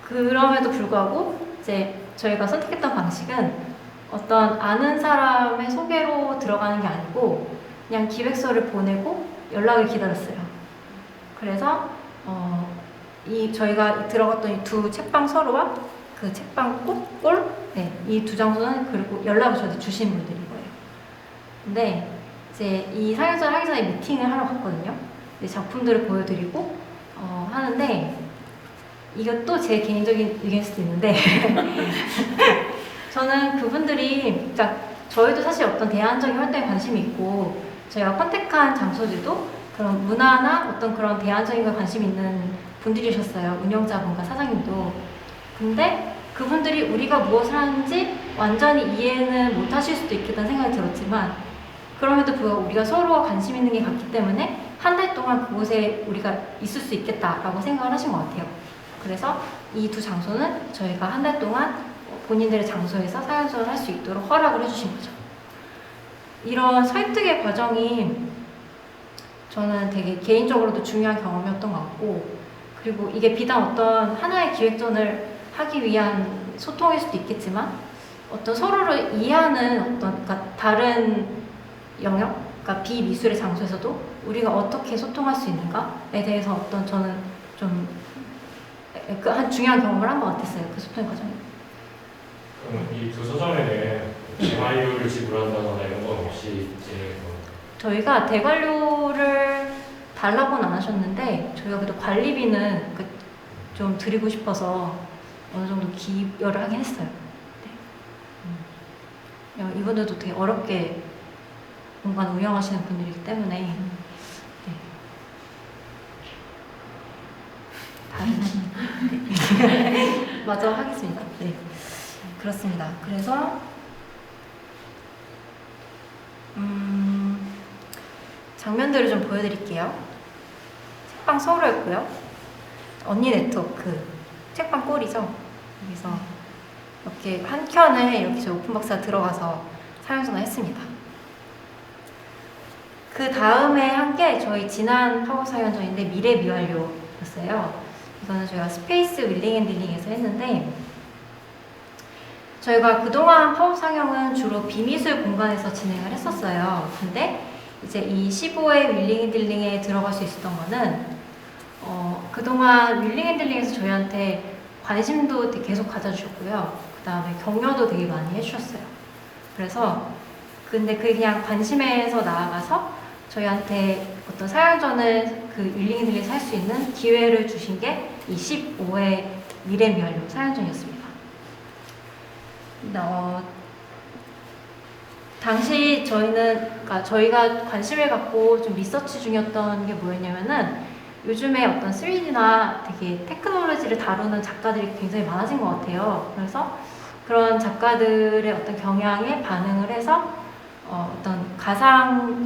그럼에도 불구하고 이제 저희가 선택했던 방식은 어떤 아는 사람의 소개로 들어가는 게 아니고 그냥 기획서를 보내고 연락을 기다렸어요. 그래서 저희가 들어갔던 이 두 책방 서로와 그 책방 꼴, 네, 이 두 장소는 그리고 연락을 저한테 주신 분들인 거예요. 근데 이제 이 상영전 하기 전에 미팅을 하러 갔거든요. 근데 작품들을 보여드리고 하는데, 이것도 제 개인적인 의견일 수도 있는데 저는 그분들이, 그러니까 저희도 사실 어떤 대안적인 활동에 관심이 있고 저희가 컨택한 장소들도 그런 문화나 어떤 그런 대안적인 거에 관심 있는 분들이셨어요. 운영자분과 사장님도. 근데 그분들이 우리가 무엇을 하는지 완전히 이해는 못 하실 수도 있겠다는 생각이 들었지만, 그럼에도 불구하고 우리가 서로 관심 있는 게 같기 때문에 한 달 동안 그곳에 우리가 있을 수 있겠다라고 생각을 하신 것 같아요. 그래서 이 두 장소는 저희가 한 달 동안 본인들의 장소에서 사연전을 할 수 있도록 허락을 해주신 거죠. 이런 설득의 과정이 저는 되게 개인적으로도 중요한 경험이었던 것 같고, 그리고 이게 비단 어떤 하나의 기획전을 하기 위한 소통일 수도 있겠지만 어떤 서로를 이해하는 어떤, 그러니까 다른 영역, 그러니까 비미술의 장소에서도 우리가 어떻게 소통할 수 있는가에 대해서 어떤 저는 좀 한 중요한 경험을 한 것 같았어요. 그 소통의 과정에. 그럼 이 두 서점에는 대관료를 지불한다거나 이런 건 없이 이제 저희가 대관료를 달라고는 안 하셨는데 저희가 그래도 관리비는 좀 드리고 싶어서 어느 정도 기여를 하긴 했어요. 네. 이분들도 되게 어렵게 공간 운영하시는 분들이기 때문에 네. 마저 하겠습니다. 네, 그렇습니다. 그래서 장면들을 좀 보여드릴게요. 책방 서울이었고요. 언니 네트워크 책방 꼴이죠. 여기서 이렇게 한 켠에 이렇게 저 오픈박스가 들어가서 사연전화 했습니다. 그 다음에 한 게 저희 지난 파워 사연전인데 미래 미완료였어요. 이거는 저희가 스페이스 윌링 앤 딜링에서 했는데, 저희가 그동안 파업 상영은 주로 비미술 공간에서 진행을 했었어요. 근데 이제 이 15회 윌링 앤 딜링에 들어갈 수 있었던 거는 그동안 윌링 앤 딜링에서 저희한테 관심도 되게 계속 가져주셨고요. 그 다음에 격려도 되게 많이 해주셨어요. 그래서 근데 그게 그냥 관심에서 나아가서 저희한테 어떤 사연전을 그 윌링 앤 딜링에서 할 수 있는 기회를 주신 게 이 15회 미래 미완료 사연전이었습니다. 당시 그러니까 저희가 관심을 갖고 좀 리서치 중이었던 게 뭐였냐면은, 요즘에 어떤 3D나 되게 테크놀로지를 다루는 작가들이 굉장히 많아진 것 같아요. 그래서 그런 작가들의 어떤 경향에 반응을 해서 어떤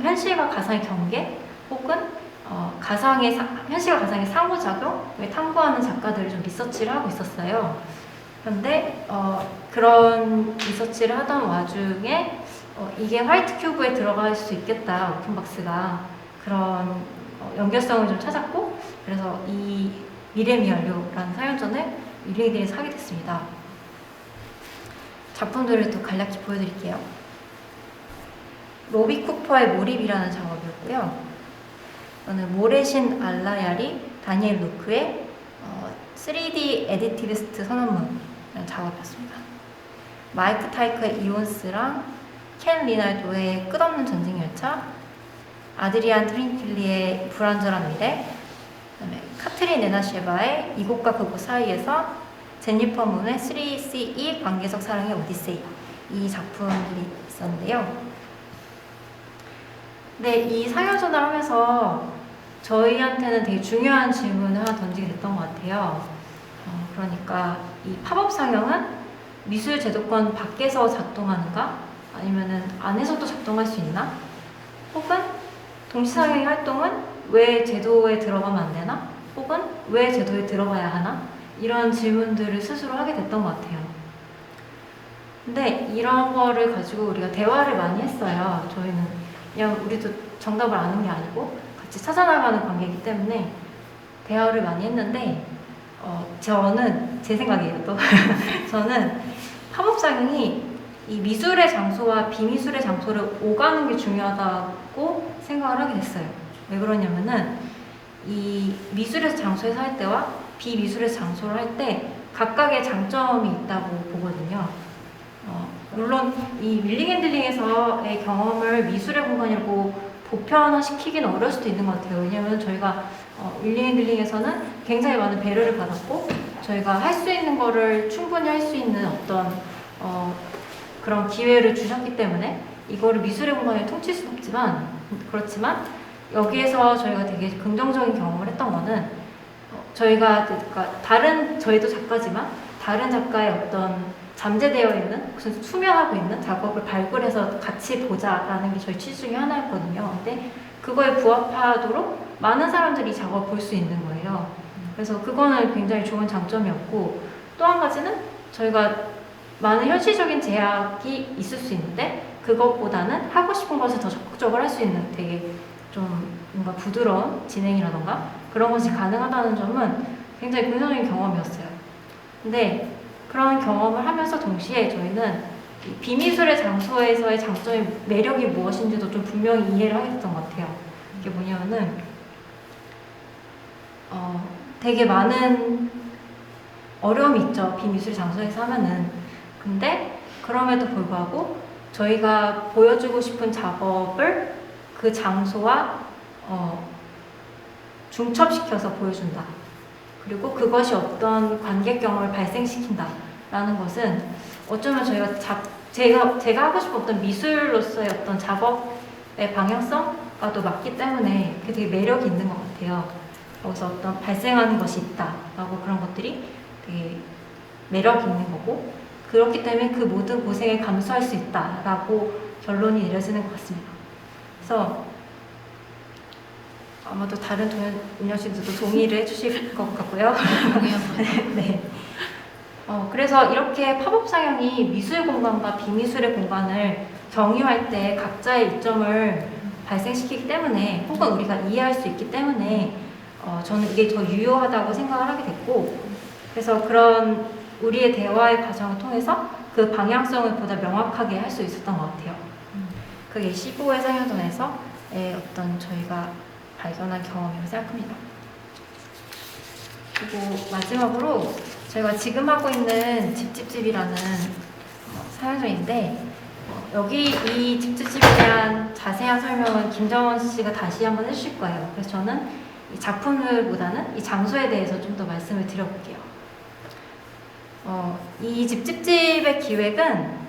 현실과 가상의 경계 혹은 현실과 가상의 상호작용을 탐구하는 작가들을 좀 리서치를 하고 있었어요. 그런데 그런 리서치를 하던 와중에 이게 화이트 큐브에 들어갈 수 있겠다, 오픈박스가. 그런 연결성을 좀 찾았고, 그래서 이 미래미완료라는 사연전을 윌링들에서 하게 됐습니다. 작품들을 또 간략히 보여드릴게요. 로비 쿠퍼의 몰입이라는 작업이었고요. 이거는 모레신 알라야리 다니엘 루크의 3D 에디티비스트 선언문이라는 작업이었습니다. 마이크 타이커의 이온스랑 켄 리날도의 끝없는 전쟁열차, 아드리안 트린킬리의 불완전한 미래, 그다음에 카트린 레나셰바의 이곳과 그곳 사이에서, 제니퍼 문의 3CE 관계적 사랑의 오디세이, 이 작품들이 있었는데요. 네, 이 상영전을 하면서 저희한테는 되게 중요한 질문을 하나 던지게 됐던 것 같아요. 그러니까 이 팝업 상영은 미술 제도권 밖에서 작동하는가? 아니면은 안에서도 작동할 수 있나? 혹은 동시상영의 활동은 왜 제도에 들어가면 안 되나? 혹은 왜 제도에 들어가야 하나? 이런 질문들을 스스로 하게 됐던 것 같아요. 근데 이런 거를 가지고 우리가 대화를 많이 했어요. 저희는 그냥 우리도 정답을 아는 게 아니고 같이 찾아나가는 관계이기 때문에 대화를 많이 했는데 저는 제 생각이에요. 또 저는 팝업 상영이 이 미술의 장소와 비미술의 장소를 오가는 게 중요하다고 생각을 하게 됐어요. 왜 그러냐면은 이 미술의 장소에서 할 때와 비미술의 장소를 할 때 각각의 장점이 있다고 보거든요. 물론 이 윌링앤딜링에서의 경험을 미술의 공간이라고 보편화시키기는 어려울 수도 있는 것 같아요. 왜냐하면 저희가 윌링앤딜링에서는 굉장히 많은 배려를 받았고 저희가 할 수 있는 거를 충분히 할 수 있는 어떤 그런 기회를 주셨기 때문에 이거를 미술의 공간에 통칠 수는 없지만 그렇지만 여기에서 저희가 되게 긍정적인 경험을 했던 거는 저희가 그러니까 저희도 작가지만 다른 작가의 어떤 잠재되어 있는 수면하고 있는 작업을 발굴해서 같이 보자라는 게 저희 취지 중에 하나였거든요. 근데 그거에 부합하도록 많은 사람들이 이 작업을 볼 수 있는 거예요. 그래서 그거는 굉장히 좋은 장점이었고 또 한 가지는 저희가 많은 현실적인 제약이 있을 수 있는데 그것보다는 하고 싶은 것을 더 적극적으로 할 수 있는 되게 좀 뭔가 부드러운 진행이라던가 그런 것이 가능하다는 점은 굉장히 긍정적인 경험이었어요. 근데 그런 경험을 하면서 동시에 저희는 이 비미술의 장소에서의 장점의 매력이 무엇인지도 좀 분명히 이해를 하게 됐던 것 같아요. 이게 뭐냐면은 되게 많은 어려움이 있죠. 비미술 장소에서 하면은. 근데 그럼에도 불구하고 저희가 보여주고 싶은 작업을 그 장소와 중첩시켜서 보여준다. 그리고 그것이 어떤 관객경험을 발생시킨다라는 것은 어쩌면 제가 하고 싶은 어떤 미술로서의 어떤 작업의 방향성과도 맞기 때문에 그게 되게 매력이 있는 것 같아요. 거기서 어떤 발생하는 것이 있다라고 그런 것들이 되게 매력이 있는 거고 그렇기 때문에 그 모든 고생을 감수할 수 있다라고 결론이 내려지는 것 같습니다. 그래서 아마도 다른 동현 씨들도 동의를 해주실 것 같고요. 네. 그래서 이렇게 팝업 상영이 미술 공간과 비미술의 공간을 정의할 때 각자의 이점을 발생시키기 때문에 혹은 우리가 이해할 수 있기 때문에 저는 이게 더 유효하다고 생각을 하게 됐고 그래서 그런 우리의 대화의 과정을 통해서 그 방향성을 보다 명확하게 할 수 있었던 것 같아요. 그게 15회 상영전에서의 어떤 저희가 발견한 경험이라고 생각합니다. 그리고 마지막으로 저희가 지금 하고 있는 집집집이라는 상영전인데 여기 이 집집집에 대한 자세한 설명은 김정원 씨가 다시 한번 해주실 거예요. 그래서 저는 이 작품들보다는 이 장소에 대해서 좀 더 말씀을 드려볼게요. 이 집집집의 기획은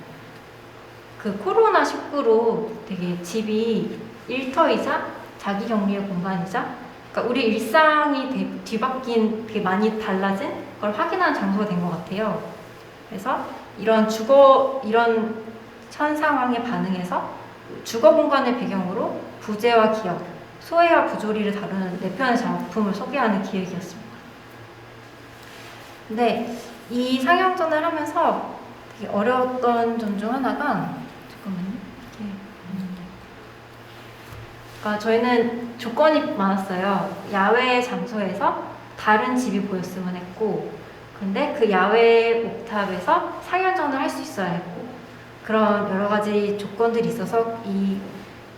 그 코로나19로 되게 집이 일터이자 자기 격리의 공간이자 그러니까 우리 일상이 뒤바뀐 되게 많이 달라진 걸 확인하는 장소가 된 것 같아요. 그래서 이런 현 상황에 반응해서 주거 공간을 배경으로 부재와 기억, 소외와 부조리를 다루는 4편의 작품을 소개하는 기획이었습니다. 근데 이 상영전을 하면서 되게 어려웠던 점 중 하나가 잠깐만요. 그러니까 저희는 조건이 많았어요. 야외 장소에서 다른 집이 보였으면 했고 근데 그 야외 옥탑에서 상영전을 할 수 있어야 했고 그런 여러 가지 조건들이 있어서 이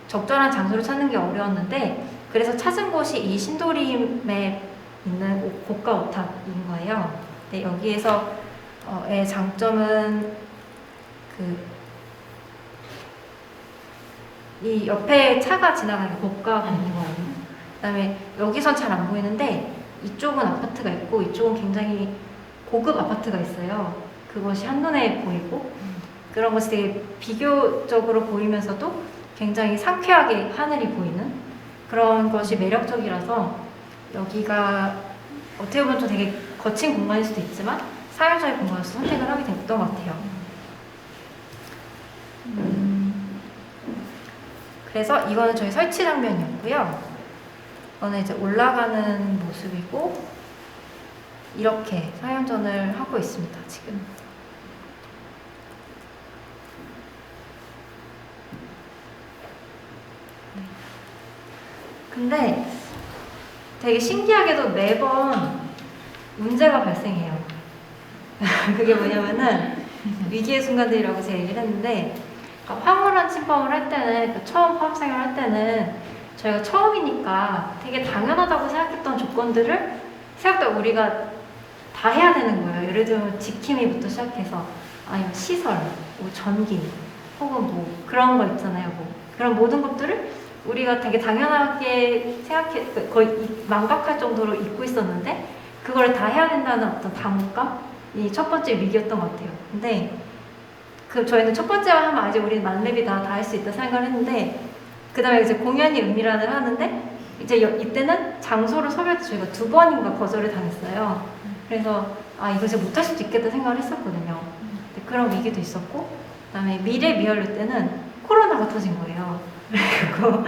적절한 장소를 찾는 게 어려웠는데 그래서 찾은 곳이 이 신도림에 있는 고가 옥탑인 거예요. 네, 여기에서의 장점은 이 옆에 차가 지나가는 고가가 있는 거예요. 그다음에 여기선 잘 안 보이는데 이쪽은 아파트가 있고 이쪽은 굉장히 고급 아파트가 있어요. 그것이 한눈에 보이고 그런 것이 되게 비교적으로 보이면서도 굉장히 상쾌하게 하늘이 보이는 그런 것이 매력적이라서 여기가 어떻게 보면 좀 되게 거친 공간일 수도 있지만 사용자의 공간에서 선택을 하게 됐던 것 같아요. 그래서 이거는 저희 설치 장면이었고요. 이거는 이제 올라가는 모습이고 이렇게 사연전을 하고 있습니다. 지금. 근데 되게 신기하게도 매번 문제가 발생해요. 그게 뭐냐면은 위기의 순간들이라고 제가 얘기를 했는데 황홀한 침범을 할 때는 처음 파업 생활을 할 때는 저희가 처음이니까 되게 당연하다고 생각했던 조건들을 생각보다 우리가 다 해야 되는 거예요. 예를 들면 지킴이부터 시작해서 아니면 시설, 뭐 전기 혹은 뭐 그런 거 있잖아요. 뭐 그런 모든 것들을 우리가 되게 당연하게 거의 망각할 정도로 잊고 있었는데 그걸 다 해야 된다는 어떤 당혹감이 첫 번째 위기였던 것 같아요. 근데 저희는 첫 번째만 하면 이제 우리는 만렙이 다 할 수 있다 생각을 했는데 그 다음에 이제 공연이 은밀한을 하는데 이제 이때는 장소를 섭외해서 저희가 2번인가 거절을 당했어요. 그래서 이거 이제 못할 수도 있겠다 생각을 했었거든요. 그런 위기도 있었고 그 다음에 미래 미연료 때는 코로나가 터진 거예요. 그리고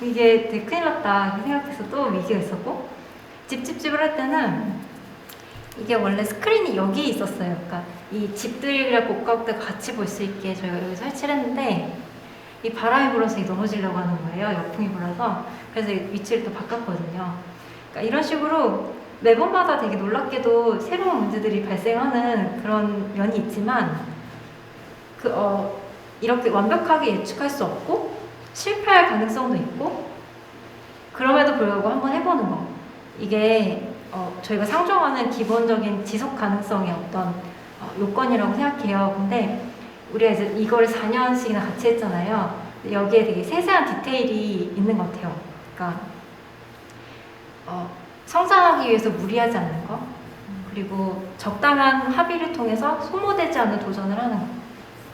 이게 되게 큰일 났다 생각해서 또 위기가 있었고 집집집을 할 때는 이게 원래 스크린이 여기 있었어요. 그러니까 이 집들이랑 고가옥들 같이 볼 수 있게 저희가 여기 설치를 했는데 이 바람이 불어서 넘어지려고 하는 거예요. 역풍이 불어서. 그래서 위치를 또 바꿨거든요. 그러니까 이런 식으로 매번마다 되게 놀랍게도 새로운 문제들이 발생하는 그런 면이 있지만 이렇게 완벽하게 예측할 수 없고 실패할 가능성도 있고 그럼에도 불구하고 한번 해보는 거. 이게 저희가 상정하는 기본적인 지속 가능성의 어떤 요건이라고 생각해요. 근데 우리가 이제 이걸 4년씩이나 같이 했잖아요. 여기에 되게 세세한 디테일이 있는 것 같아요. 그러니까 성장하기 위해서 무리하지 않는 거, 그리고 적당한 합의를 통해서 소모되지 않는 도전을 하는 거,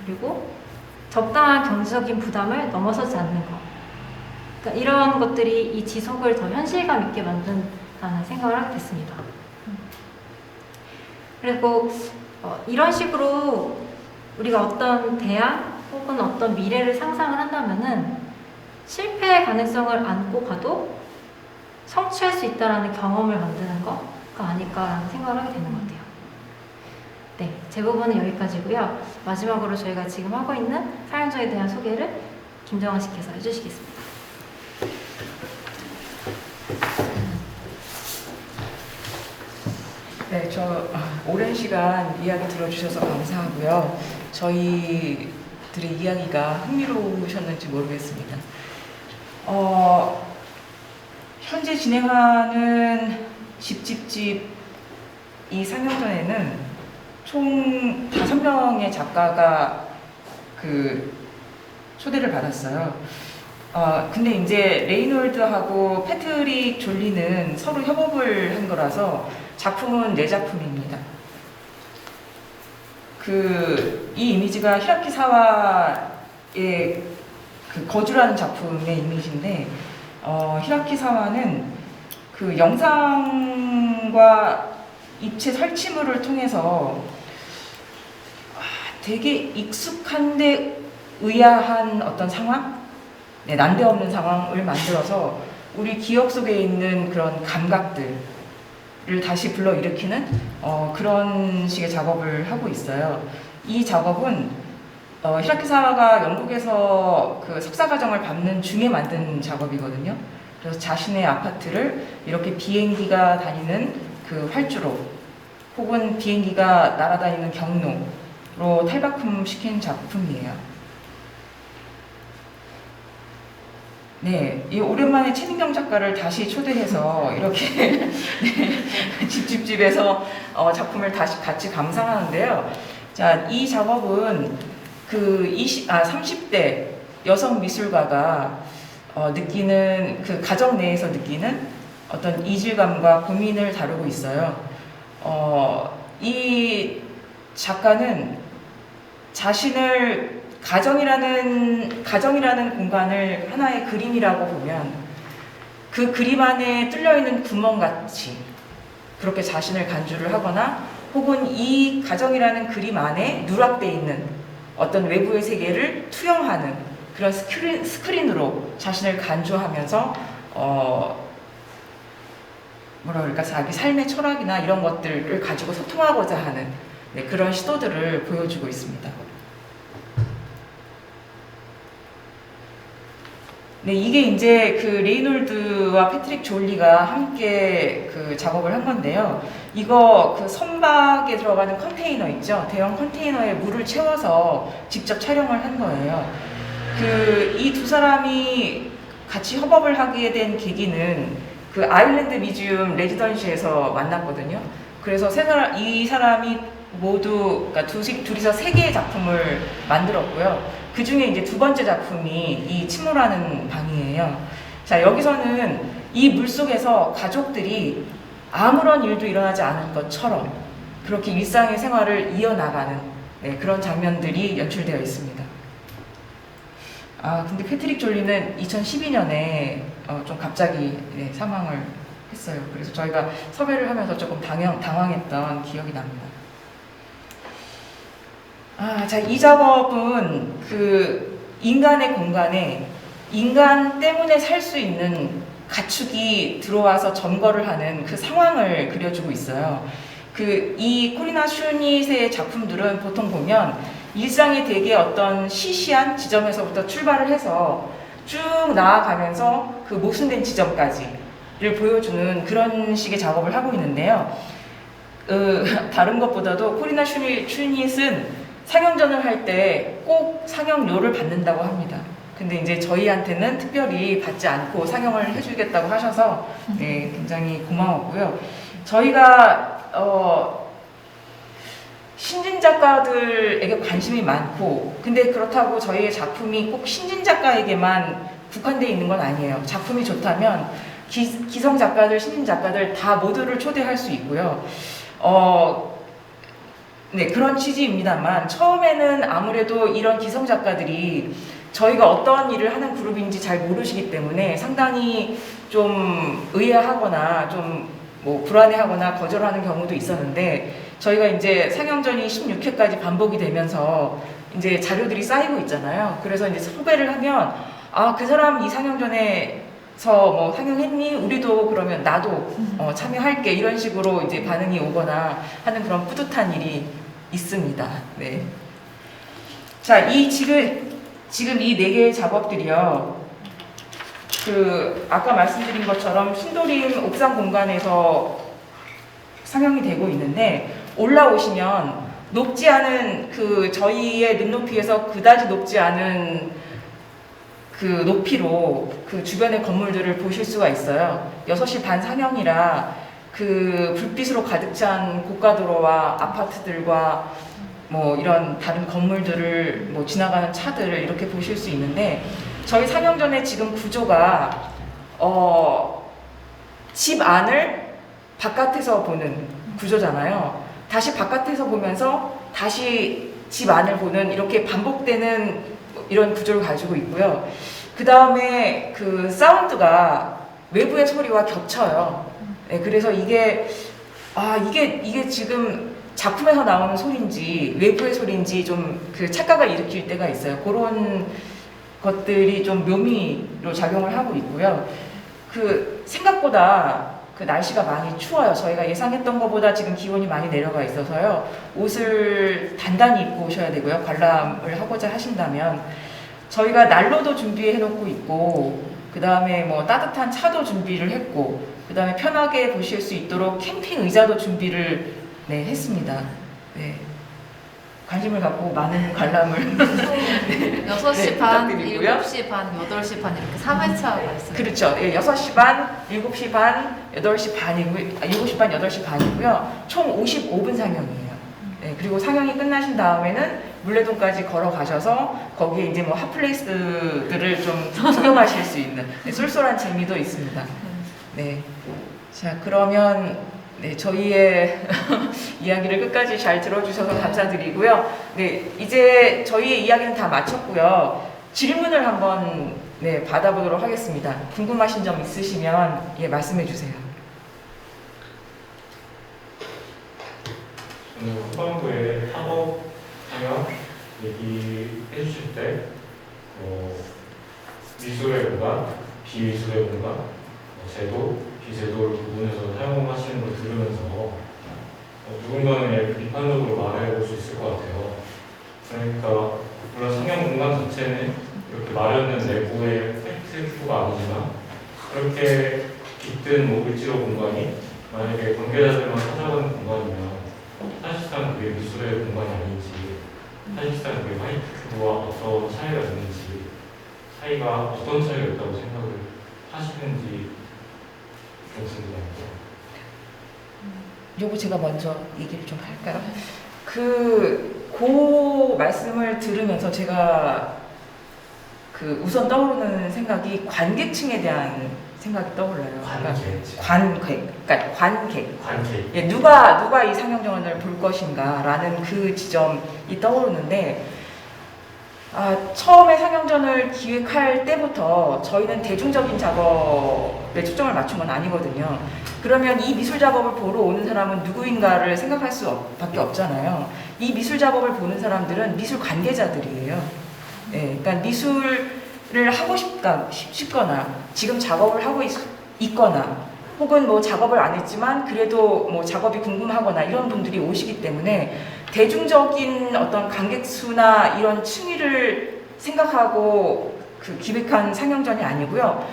그리고 적당한 경제적인 부담을 넘어서지 않는 거. 그러니까 이런 것들이 이 지속을 더 현실감 있게 만든다는 생각을 하게 됐습니다. 그리고 이런 식으로 우리가 어떤 대안 혹은 어떤 미래를 상상을 한다면은 실패의 가능성을 안고 가도 성취할 수 있다는 경험을 만드는 거가 아닐까라는 생각을 하게 되는 것 같아요. 네, 제 부분은 여기까지고요. 마지막으로 저희가 지금 하고 있는 사연자에 대한 소개를 김정환 씨께서 해주시겠습니다. 네, 오랜 시간 이야기 들어주셔서 감사하고요. 저희들의 이야기가 흥미로우셨는지 모르겠습니다. 현재 진행하는 집집집 이 상영전에는 총 5명의 작가가 초대를 받았어요. 근데 이제 레이놀드하고 패트릭 졸리는 서로 협업을 한 거라서 작품은 4작품입니다. 이 이미지가 히라키사와의 거주라는 작품의 이미지인데, 히라키사와는 영상과 입체 설치물을 통해서 되게 익숙한데 의아한 어떤 상황? 네, 난데없는 상황을 만들어서 우리 기억 속에 있는 그런 감각들을 다시 불러일으키는 그런 식의 작업을 하고 있어요. 이 작업은 히라키사와가 영국에서 석사과정을 밟는 중에 만든 작업이거든요. 그래서 자신의 아파트를 이렇게 비행기가 다니는 활주로 혹은 비행기가 날아다니는 경로로 탈바꿈시킨 작품이에요. 네, 오랜만에 최민경 작가를 다시 초대해서 이렇게 집집집에서 작품을 다시 같이 감상하는데요. 자, 이 작업은 30대 여성 미술가가 느끼는 가정 내에서 느끼는 어떤 이질감과 고민을 다루고 있어요. 이 작가는 자신을 가정이라는 공간을 하나의 그림이라고 보면 그 그림 안에 뚫려있는 구멍같이 그렇게 자신을 간주를 하거나 혹은 이 가정이라는 그림 안에 누락되어 있는 어떤 외부의 세계를 투영하는 그런 스크린으로 자신을 간주하면서 뭐라 그럴까, 자기 삶의 철학이나 이런 것들을 가지고 소통하고자 하는 그런 시도들을 보여주고 있습니다. 네, 이게 이제 그 레이놀드와 패트릭 졸리가 함께 그 작업을 한 건데요. 이거 그 선박에 들어가는 컨테이너 있죠? 대형 컨테이너에 물을 채워서 직접 촬영을 한 거예요. 그 이 두 사람이 같이 협업을 하게 된 계기는 그 아일랜드 뮤지엄 레지던시에서 만났거든요. 그래서 이 사람이 모두, 그러니까 둘이서 3개의 작품을 만들었고요. 그 중에 이제 2번째 작품이 이 침몰하는 방이에요. 자, 여기서는 이 물속에서 가족들이 아무런 일도 일어나지 않은 것처럼 그렇게 일상의 생활을 이어나가는 그런 장면들이 연출되어 있습니다. 근데 패트릭 졸리는 2012년에 좀 갑자기 사망을 했어요. 그래서 저희가 섭외를 하면서 조금 당황했던 기억이 납니다. 자, 이 작업은 그 인간의 공간에 인간 때문에 살 수 있는 가축이 들어와서 점거를 하는 그 상황을 그려주고 있어요. 이 코리나 슈닛의 작품들은 보통 보면 일상의 되게 어떤 시시한 지점에서부터 출발을 해서 쭉 나아가면서 그 모순된 지점까지를 보여주는 그런 식의 작업을 하고 있는데요. 다른 것보다도 코리나 슈닛은 상영전을 할 때 꼭 상영료를 받는다고 합니다. 근데 이제 저희한테는 특별히 받지 않고 상영을 해주겠다고 하셔서 굉장히 고마웠고요. 저희가 신진 작가들에게 관심이 많고, 근데 그렇다고 저희의 작품이 꼭 신진 작가에게만 국한되어 있는 건 아니에요. 작품이 좋다면 기성 작가들, 신진 작가들 다 모두를 초대할 수 있고요. 그런 취지입니다만 처음에는 아무래도 이런 기성 작가들이 저희가 어떤 일을 하는 그룹인지 잘 모르시기 때문에 상당히 좀 의아하거나 좀 불안해하거나 거절하는 경우도 있었는데, 저희가 이제 상영전이 16회까지 반복이 되면서 이제 자료들이 쌓이고 있잖아요. 그래서 이제 섭외를 하면 그 사람 이 상영전에서 상영했니? 우리도 그러면 나도 참여할게, 이런 식으로 이제 반응이 오거나 하는 그런 뿌듯한 일이 있습니다. 네. 자, 지금 이 4개의 작업들이요. 아까 말씀드린 것처럼 신도림 옥상 공간에서 상영이 되고 있는데, 올라오시면 높지 않은 저희의 눈높이에서 그다지 높지 않은 그 높이로 그 주변의 건물들을 보실 수가 있어요. 6시 반 상영이라 그 불빛으로 가득 찬 고가도로와 아파트들과 이런 다른 건물들을 지나가는 차들을 이렇게 보실 수 있는데, 저희 상영전의 지금 구조가 집 안을 바깥에서 보는 구조잖아요. 다시 바깥에서 보면서 다시 집 안을 보는, 이렇게 반복되는 이런 구조를 가지고 있고요. 그 다음에 그 사운드가 외부의 소리와 겹쳐요. 그래서 이게 지금 작품에서 나오는 소리인지 외부의 소리인지 좀 착각을 일으킬 때가 있어요. 그런 것들이 좀 묘미로 작용을 하고 있고요. 생각보다 날씨가 많이 추워요. 저희가 예상했던 것보다 지금 기온이 많이 내려가 있어서요. 옷을 단단히 입고 오셔야 되고요. 관람을 하고자 하신다면. 저희가 난로도 준비해 놓고 있고, 그 다음에 따뜻한 차도 준비를 했고, 그 다음에 편하게 보실 수 있도록 캠핑 의자도 준비를 했습니다. 네. 관심을 갖고 많은 관람을 6시 반, 부탁드리고요. 7시 반, 8시 반 이렇게 3회차 말씀. 그렇죠. 6시 반, 7시 반, 8시 반이고요. 7시 반, 8시 반이고요. 총 55분 상영이에요. 그리고 상영이 끝나신 다음에는 물레동까지 걸어가셔서 거기에 이제 핫플레이스들을 좀 구경하실 수 있는 쏠쏠한 재미도 있습니다. 네. 자, 그러면 저희의 이야기를 끝까지 잘 들어주셔서 감사드리고요. 이제 저희의 이야기는 다 마쳤고요. 질문을 한번 네, 받아보도록 하겠습니다. 궁금하신 점 있으시면 예, 말씀해 주세요. 저는 후반부에 학업 상영 얘기해 주실 때 미술의 공간, 비미술의 공간, 제도, 비제도를 구분해서 사용하시는 걸 들으면서 누군가는 비판적으로 말해볼 수 있을 것 같아요. 그러니까 물론 상영 공간 자체는 이렇게 마련된 내부의 팩트가 아니지만 그렇게 깃든 일지로 공간이 만약에 관계자들만 찾아가는 공간이면 사실상 그게 미술의 공간이 아닌지, 사실상 그게 화이트큐브와 어떤 차이가 있는지, 어떤 차이가 있다고 생각을 하시는지 좀 궁금합니다. 요거 제가 먼저 얘기를 좀 할까요? 그 말씀을 들으면서 제가 우선 떠오르는 생각이 관객층에 대한 생각이 떠올라요. 그러니까 관객. 예, 누가 이 상영정원을 볼 것인가라는 그 지점이 떠오르는데, 처음에 상영전을 기획할 때부터 저희는 대중적인 작업에 초점을 맞춘 건 아니거든요. 그러면 이 미술 작업을 보러 오는 사람은 누구인가를 생각할 수밖에 없잖아요. 이 미술 작업을 보는 사람들은 미술 관계자들이에요. 네, 그러니까 미술을 하고 싶거나 지금 작업을 하고 있거나 혹은 뭐 작업을 안 했지만 그래도 뭐 작업이 궁금하거나 이런 분들이 오시기 때문에 대중적인 어떤 관객 수나 이런 층위를 생각하고 기획한 상영전이 아니고요.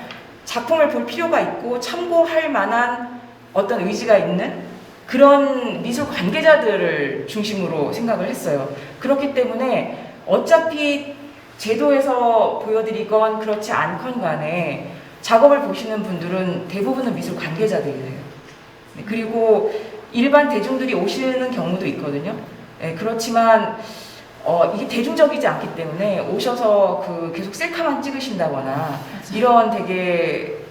작품을 볼 필요가 있고 참고할 만한 어떤 의지가 있는 그런 미술 관계자들을 중심으로 생각을 했어요. 그렇기 때문에 어차피 제도에서 보여드리건 그렇지 않건 간에 작업을 보시는 분들은 대부분은 미술 관계자들이에요. 그리고 일반 대중들이 오시는 경우도 있거든요. 그렇지만 이게 대중적이지 않기 때문에 오셔서 계속 셀카만 찍으신다거나 이런 되게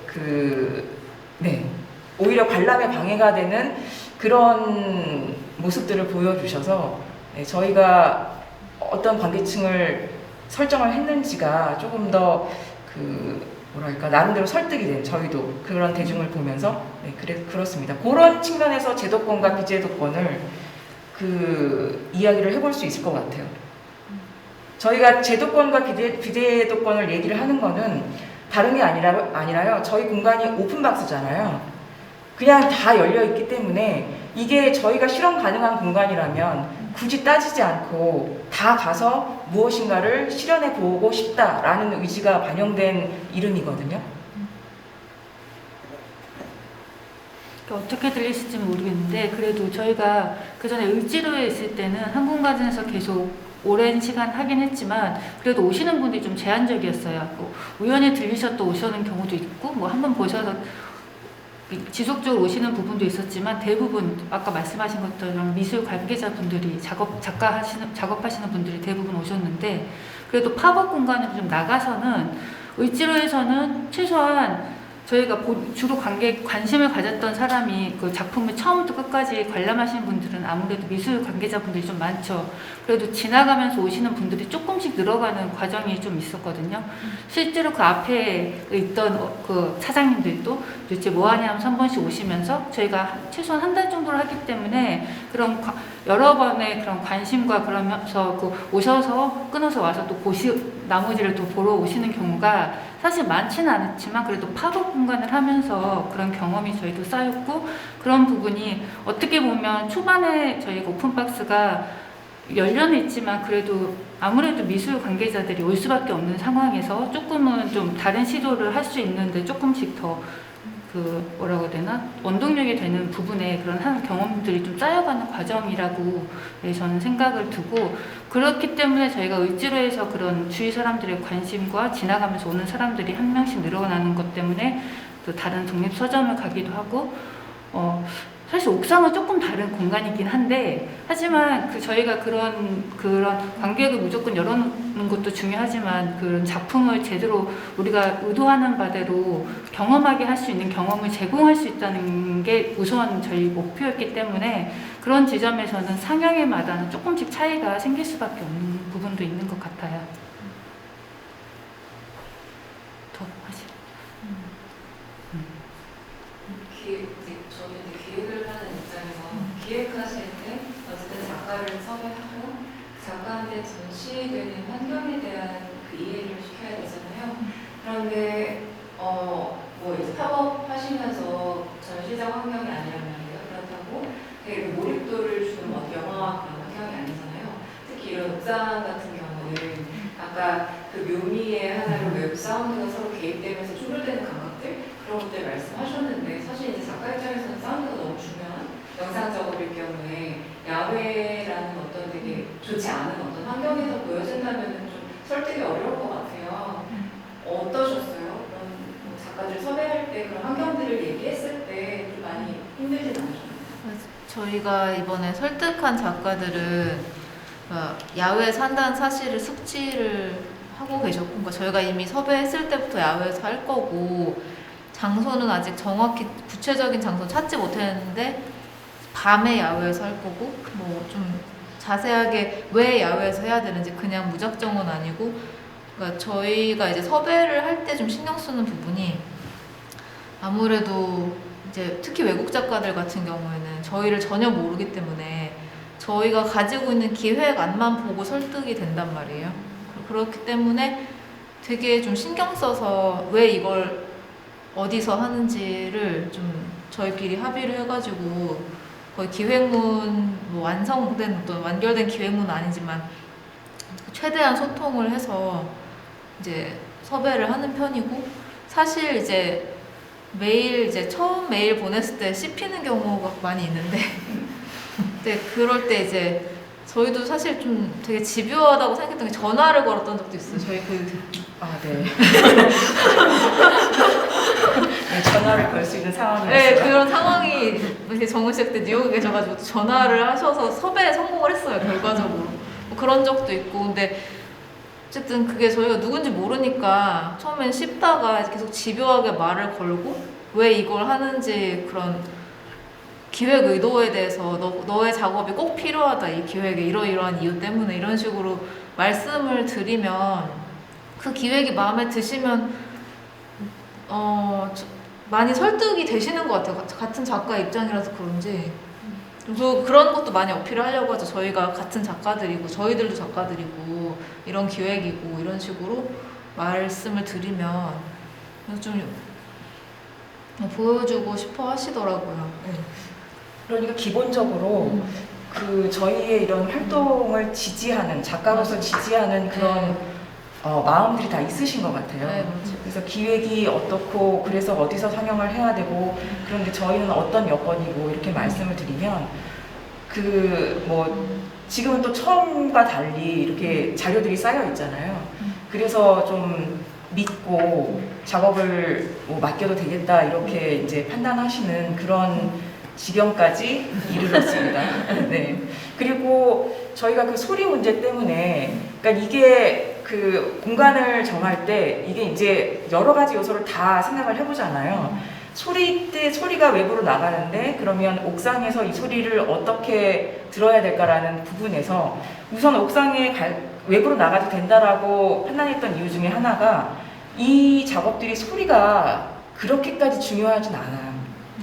오히려 관람에 방해가 되는 그런 모습들을 보여주셔서 저희가 어떤 관계층을 설정을 했는지가 조금 더 나름대로 설득이 된, 저희도 그런 대중을 보면서 그렇습니다. 그런 측면에서 제도권과 비제도권을 이야기를 해볼 수 있을 것 같아요. 저희가 제도권과 비제도권을 얘기를 하는 거는 다른 게 아니라요. 저희 공간이 오픈박스잖아요. 그냥 다 열려있기 때문에 이게 저희가 실험 가능한 공간이라면 굳이 따지지 않고 다 가서 무엇인가를 실현해 보고 싶다라는 의지가 반영된 이름이거든요. 어떻게 들리실지 모르겠는데 그래도 저희가 그 전에 을지로에 있을 때는 한 공간에서 계속 오랜 시간 하긴 했지만 그래도 오시는 분들이 좀 제한적이었어요. 우연히 들리셨다 오시는 경우도 있고 한 번 보셔서 지속적으로 오시는 부분도 있었지만 대부분 아까 말씀하신 것처럼 미술 관계자분들이 작업하시는 분들이 대부분 오셨는데 그래도 팝업 공간으로 좀 나가서는 을지로에서는 최소한 저희가 주로 관심을 가졌던 사람이 그 작품을 처음부터 끝까지 관람하시는 분들은 아무래도 미술 관계자분들이 좀 많죠. 그래도 지나가면서 오시는 분들이 조금씩 늘어가는 과정이 좀 있었거든요. 실제로 그 앞에 있던 그 사장님들도 도대체 뭐하냐 하면서 한 번씩 오시면서 저희가 최소한 한 달 정도를 하기 때문에 그런 여러 번의 그런 관심과 그러면서 오셔서 끊어서 와서 또 나머지를 또 보러 오시는 경우가 사실 많지는 않았지만 그래도 팝업 공간을 하면서 그런 경험이 저희도 쌓였고 그런 부분이 어떻게 보면 초반에 저희가 오픈박스가 열려는 있지만 그래도 아무래도 미술 관계자들이 올 수밖에 없는 상황에서 조금은 좀 다른 시도를 할 수 있는데 조금씩 더 뭐라고 해야 되나? 원동력이 되는 부분에 그런 경험들이 좀 쌓여가는 과정이라고 저는 생각을 두고 그렇기 때문에 저희가 을지로에서 그런 주위 사람들의 관심과 지나가면서 오는 사람들이 한 명씩 늘어나는 것 때문에 또 다른 독립 서점을 가기도 하고 사실 옥상은 조금 다른 공간이긴 한데 하지만 저희가 그런 관객을 무조건 열어놓는 것도 중요하지만 그런 작품을 제대로 우리가 의도하는 바대로 경험하게 할 수 있는 경험을 제공할 수 있다는 게 우선 저희 목표였기 때문에 그런 지점에서는 상영의 마다는 조금씩 차이가 생길 수밖에 없는 부분도 있는 것 같아요. 작가한테 전시되는 환경에 대한 그 이해를 시켜야 되잖아요. 그런데 뭐 이제 팝업 하시면서 전시장 환경이 아니란 말이에요. 그렇다고 되게 몰입도를 주는 영화 그런 환경이 아니잖아요. 특히 이런 옥상 같은 경우는 아까 그 묘미의 하나로 웹 사운드가 서로 개입되면서 충돌되는 감각들 그런 것들 말씀하셨는데 사실 이제 작가 입장에서는 사운드가 너무 중요한 영상 작업일 경우에 야외라는 어떤 되게 좋지 않은 어떤 환경에서 보여진다면 좀 설득이 어려울 것 같아요. 어떠셨어요? 그런 뭐 작가들 섭외할 때 그런 환경들을 얘기했을 때 좀 많이 힘들진 않으셨나요? 저희가 이번에 설득한 작가들은 야외에서 한다는 사실을 숙지를 하고 계셨고, 그러니까 저희가 이미 섭외했을 때부터 야외에서 할 거고, 장소는 아직 정확히 구체적인 장소 찾지 못했는데 밤에 야외에서 할 거고, 뭐 좀 자세하게 왜 야외에서 해야 되는지 그냥 무작정은 아니고, 그러니까 저희가 이제 섭외를 할 때 좀 신경 쓰는 부분이 아무래도 이제 특히 외국 작가들 같은 경우에는 저희를 전혀 모르기 때문에 저희가 가지고 있는 기획 안만 보고 설득이 된단 말이에요. 그렇기 때문에 되게 좀 신경 써서 왜 이걸 어디서 하는지를 좀 저희끼리 합의를 해가지고 거의 기획문 뭐 완성된 어떤 완결된 기획문은 아니지만 최대한 소통을 해서 이제 섭외를 하는 편이고, 사실 이제 메일 이제 처음 메일 보냈을 때 씹히는 경우가 많이 있는데 근데 그럴 때 이제 저희도 사실 좀 되게 집요하다고 생각했던 게 전화를 걸었던 적도 있어요. 저희 네. 네, 전화를 걸 수 있는 상황이었어요. 네, 그런 상황이 이렇게 정우식 때 뉴욕에 계셔가지고 전화를 하셔서 섭외에 성공을 했어요, 결과적으로. 뭐 그런 적도 있고. 근데 어쨌든 그게 저희가 누군지 모르니까 처음엔 씹다가 계속 집요하게 말을 걸고 왜 이걸 하는지 그런 기획 의도에 대해서 너의 작업이 꼭 필요하다, 이 기획에 이러이러한 이유 때문에 이런 식으로 말씀을 드리면 그 기획이 마음에 드시면 많이 설득이 되시는 것 같아요. 같은 작가 입장이라서 그런지. 그래서 그런 것도 많이 어필을 하려고 하죠. 저희가 같은 작가들이고 저희들도 작가들이고 이런 기획이고 이런 식으로 말씀을 드리면 좀 보여주고 싶어 하시더라고요. 네. 그러니까 기본적으로 그 저희의 이런 활동을 지지하는 작가로서 지지하는 그런 마음들이 다 있으신 것 같아요. 네, 맞아요. 그래서 기획이 어떻고 그래서 어디서 상영을 해야 되고 그런데 저희는 어떤 여건이고 이렇게 말씀을 드리면 그 뭐 지금은 또 처음과 달리 이렇게 자료들이 쌓여 있잖아요. 그래서 좀 믿고 작업을 뭐 맡겨도 되겠다 이렇게 이제 판단하시는 그런 지경까지 이르렀습니다. 네. 그리고 저희가 그 소리 문제 때문에, 그러니까 이게 그 공간을 정할 때 이게 이제 여러 가지 요소를 다 생각을 해보잖아요. 소리 때 소리가 외부로 나가는데 그러면 옥상에서 이 소리를 어떻게 들어야 될까라는 부분에서 우선 옥상에 외부로 나가도 된다라고 판단했던 이유 중에 하나가 이 작업들이 소리가 그렇게까지 중요하진 않아요.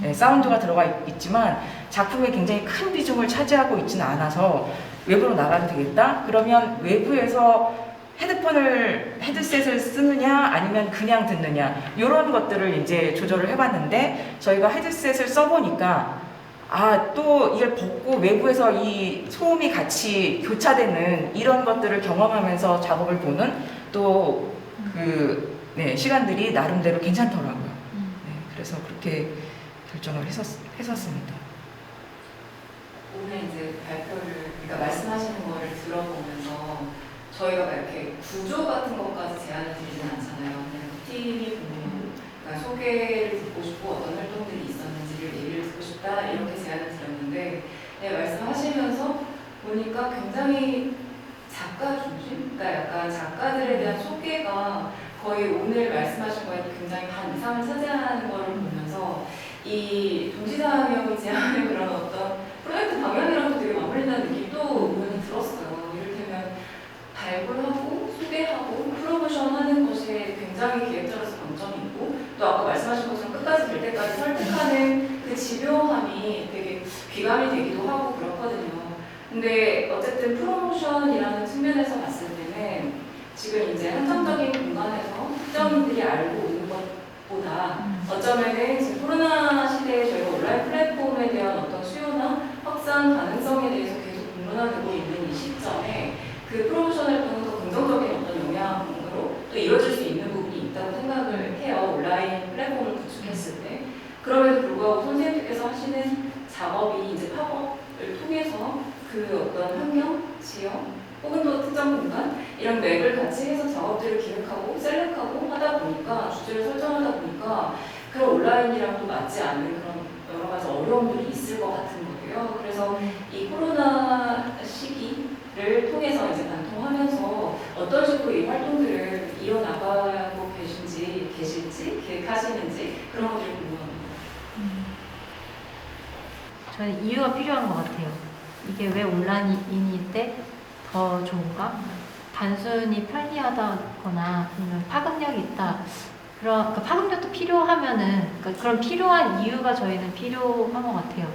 네, 사운드가 들어가 있지만 작품에 굉장히 큰 비중을 차지하고 있지는 않아서 외부로 나가도 되겠다? 그러면 외부에서 헤드셋을 쓰느냐 아니면 그냥 듣느냐 이런 것들을 이제 조절을 해봤는데 저희가 헤드셋을 써보니까 또 이걸 벗고 외부에서 이 소음이 같이 교차되는 이런 것들을 경험하면서 작업을 보는 또 시간들이 나름대로 괜찮더라고요. 네, 그래서 그렇게 결정을 했었습니다. 오늘 이제 발표를, 그러니까 말씀하시는 거를 들어보면서 저희가 막 이렇게 구조 같은 것까지 제안을 드리진 않잖아요. 그냥 TV 보면 그러니까 소개를 듣고 싶고 어떤 활동들이 있었는지를 얘기를 듣고 싶다 이렇게 제안을 드렸는데 말씀하시면서 보니까 굉장히 작가 중심? 그러니까 약간 작가들에 대한 소개가 거의 오늘 말씀하신 거에 굉장히 반 이상을 차지하는 거를 보면서 이 동시상영이 제안하는 그런 어떤 프로젝트 방향이랑도 되게 맞물린다는 느낌도 오늘 들었어요. 이를테면 발굴하고 소개하고 프로모션하는 것에 굉장히 기획자로서 강점이 있고 또 아까 말씀하신 것처럼 끝까지 될 때까지 설득하는 그 집요함이 되게 귀감이 되기도 하고 그렇거든요. 근데 어쨌든 어쨌든 프로모션이라는 측면에서 봤을 때는 지금 이제 한정적인 공간에서 특정인들이 알고 오는 것보다 어쩌면은 지금 코로나 시대에 저희가 온라인 플랫폼에 대한 어떤 수요나 확산 가능성에 대해서 계속 공론화되고 있는 이 시점에 그 프로모션을 통한 더 긍정적인 어떤 영향으로 또 이루어질 수 있는 부분이 있다고 생각을 해요. 온라인 플랫폼을 구축했을 때. 그럼에도 불구하고 선생님께서 하시는 작업이 이제 팝업을 통해서 그 어떤 환경, 지역, 혹은 또 특정 공간 이런 맥을 같이 해서 작업들을 기획하고 셀렉하고 하다 보니까 주제를 설정하다 보니까 그런 온라인이랑 또 맞지 않는 그런 여러 가지 어려움들이 있을 것 같은 거예요. 그래서 이 코로나 시기를 통해서 이제 관통하면서 어떤 식으로 이 활동들을 이어나가고 계실지 계획하시는지 그런 것들이 궁금합니다. 저는 이유가 필요한 것 같아요. 이게 왜 온라인일 때 더 좋은가? 단순히 편리하다거나 아니면 파급력이 있다. 그런 그 파급력도 필요하면은 그런 필요한 이유가 저희는 필요한 것 같아요.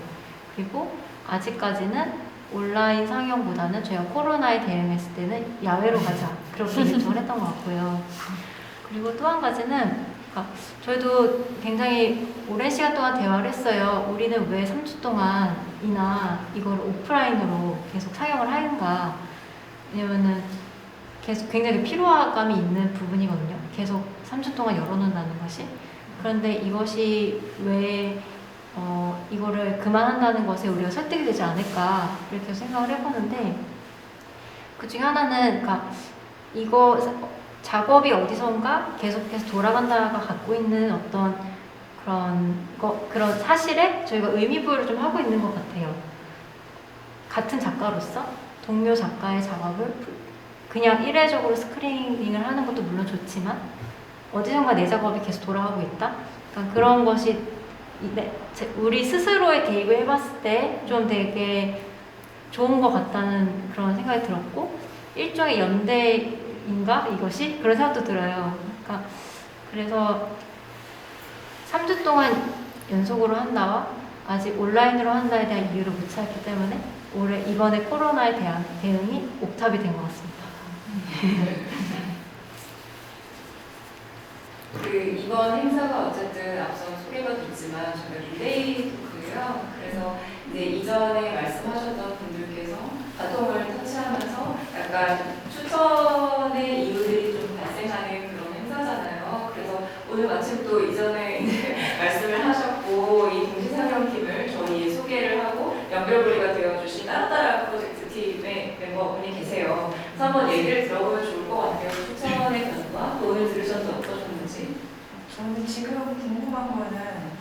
그리고 아직까지는 온라인 상영보다는 저희가 코로나에 대응했을 때는 야외로 가자 그렇게 결정을 했던 것 같고요. 그리고 또 한 가지는 저희도 굉장히 오랜 시간 동안 대화를 했어요. 우리는 왜 3주 동안이나 이걸 오프라인으로 계속 상영을 하는가? 왜냐면은 계속 굉장히 피로감이 있는 부분이거든요. 계속 3주 동안 열어놓는다는 것이. 그런데 이것이 왜 이거를 그만한다는 것에 우리가 설득이 되지 않을까 이렇게 생각을 해보는데 그 중에 하나는 이거 작업이 어디선가 계속해서 돌아간다가 갖고 있는 어떤 그런 사실에 저희가 의미부여를 좀 하고 있는 것 같아요. 같은 작가로서 동료 작가의 작업을 그냥 일회적으로 스크리닝을 하는 것도 물론 좋지만 어디선가 내 작업이 계속 돌아가고 있다? 그러니까 그런 것이 우리 스스로의 대입을 해봤을 때 좀 되게 좋은 것 같다는 그런 생각이 들었고 일종의 연대인가 이것이? 그런 생각도 들어요. 그러니까 그래서 3주 동안 연속으로 한다와 아직 온라인으로 한다에 대한 이유를 못 찾았기 때문에 이번에 코로나에 대한 대응이 옥탑이 된 것 같습니다. 이번 행사가 어쨌든 앞서 소개가 됐지만 저희가 릴레이 토크예요. 그래서 이제 이전에 말씀하셨던 분들께서 바통을 터치하면서 약간 추천의 이유들이 좀 발생하는 그런 행사잖아요. 그래서 오늘 마침 또 이전에 이제 말씀을 하셨고 이 동시상영팀을 저희 소개를 하고 연결고리가 되어주신 따라따라 프로젝트 팀의 멤버분이 계세요. 그래서 한번 얘기를 들어보면 좋을 것 같아요. 추천의 변화, 또 오늘 들으셨는데 어떠셨는지. 저는 지금 궁금한 거는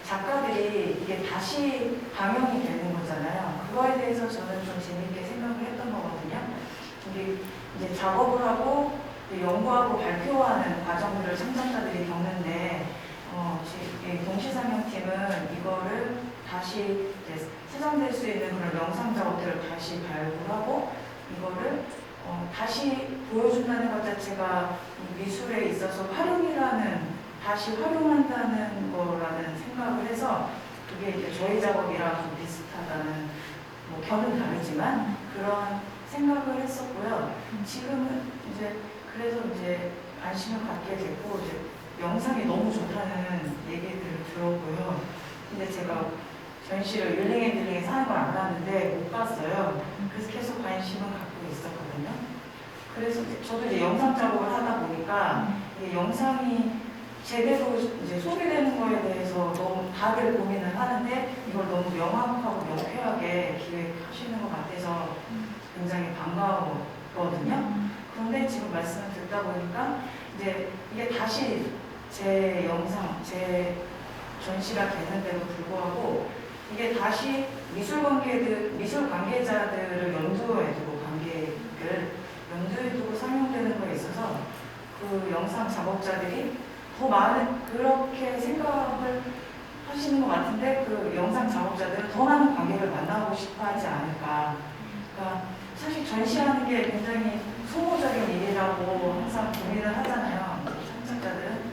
작가들이 이게 다시 방영이 되는 거잖아요. 그거에 대해서 저는 좀 재밌게 생각을 했던 거거든요. 우리 이제 작업을 하고 연구하고 발표하는 과정들을 창작자들이 겪는데 동시상영팀은 이거를 다시 세정될 수 있는 그런 영상 작업들을 다시 발굴하고 이거를 다시 보여준다는 것 자체가 미술에 있어서 다시 활용한다는 거라는 생각을 해서 그게 이제 저희 작업이랑 좀 비슷하다는 견은 다르지만 그런 생각을 했었고요. 지금은 그래서 관심을 갖게 됐고 영상이 너무 좋다는 얘기들을 들었고요. 근데 제가 전시를 율링앤딜링에서 하는 걸 안 봤는데 못 봤어요. 그래서 계속 관심을 갖고 있었거든요. 그래서 저도 영상 작업을 하다 보니까 이 영상이 제대로 소개되는 거에 대해서 너무 다들 고민을 하는데 이걸 너무 명확하고 명쾌하게 기획하시는 것 같아서 굉장히 반가웠거든요. 그런데 지금 말씀을 듣다 보니까 이게 다시 제 영상, 제 전시가 되는데도 불구하고 이게 다시 미술 관계자들을 염두에 두고 관객을 염두에 두고 상영되는 거에 있어서 그 영상 작업자들이 더 많은 그렇게 생각을 하시는 것 같은데 그 영상 작업자들은 더 많은 관객을 만나고 싶어 하지 않을까. 그러니까 사실 전시하는 게 굉장히 소모적인 일이라고 항상 고민을 하잖아요. 창작자들은.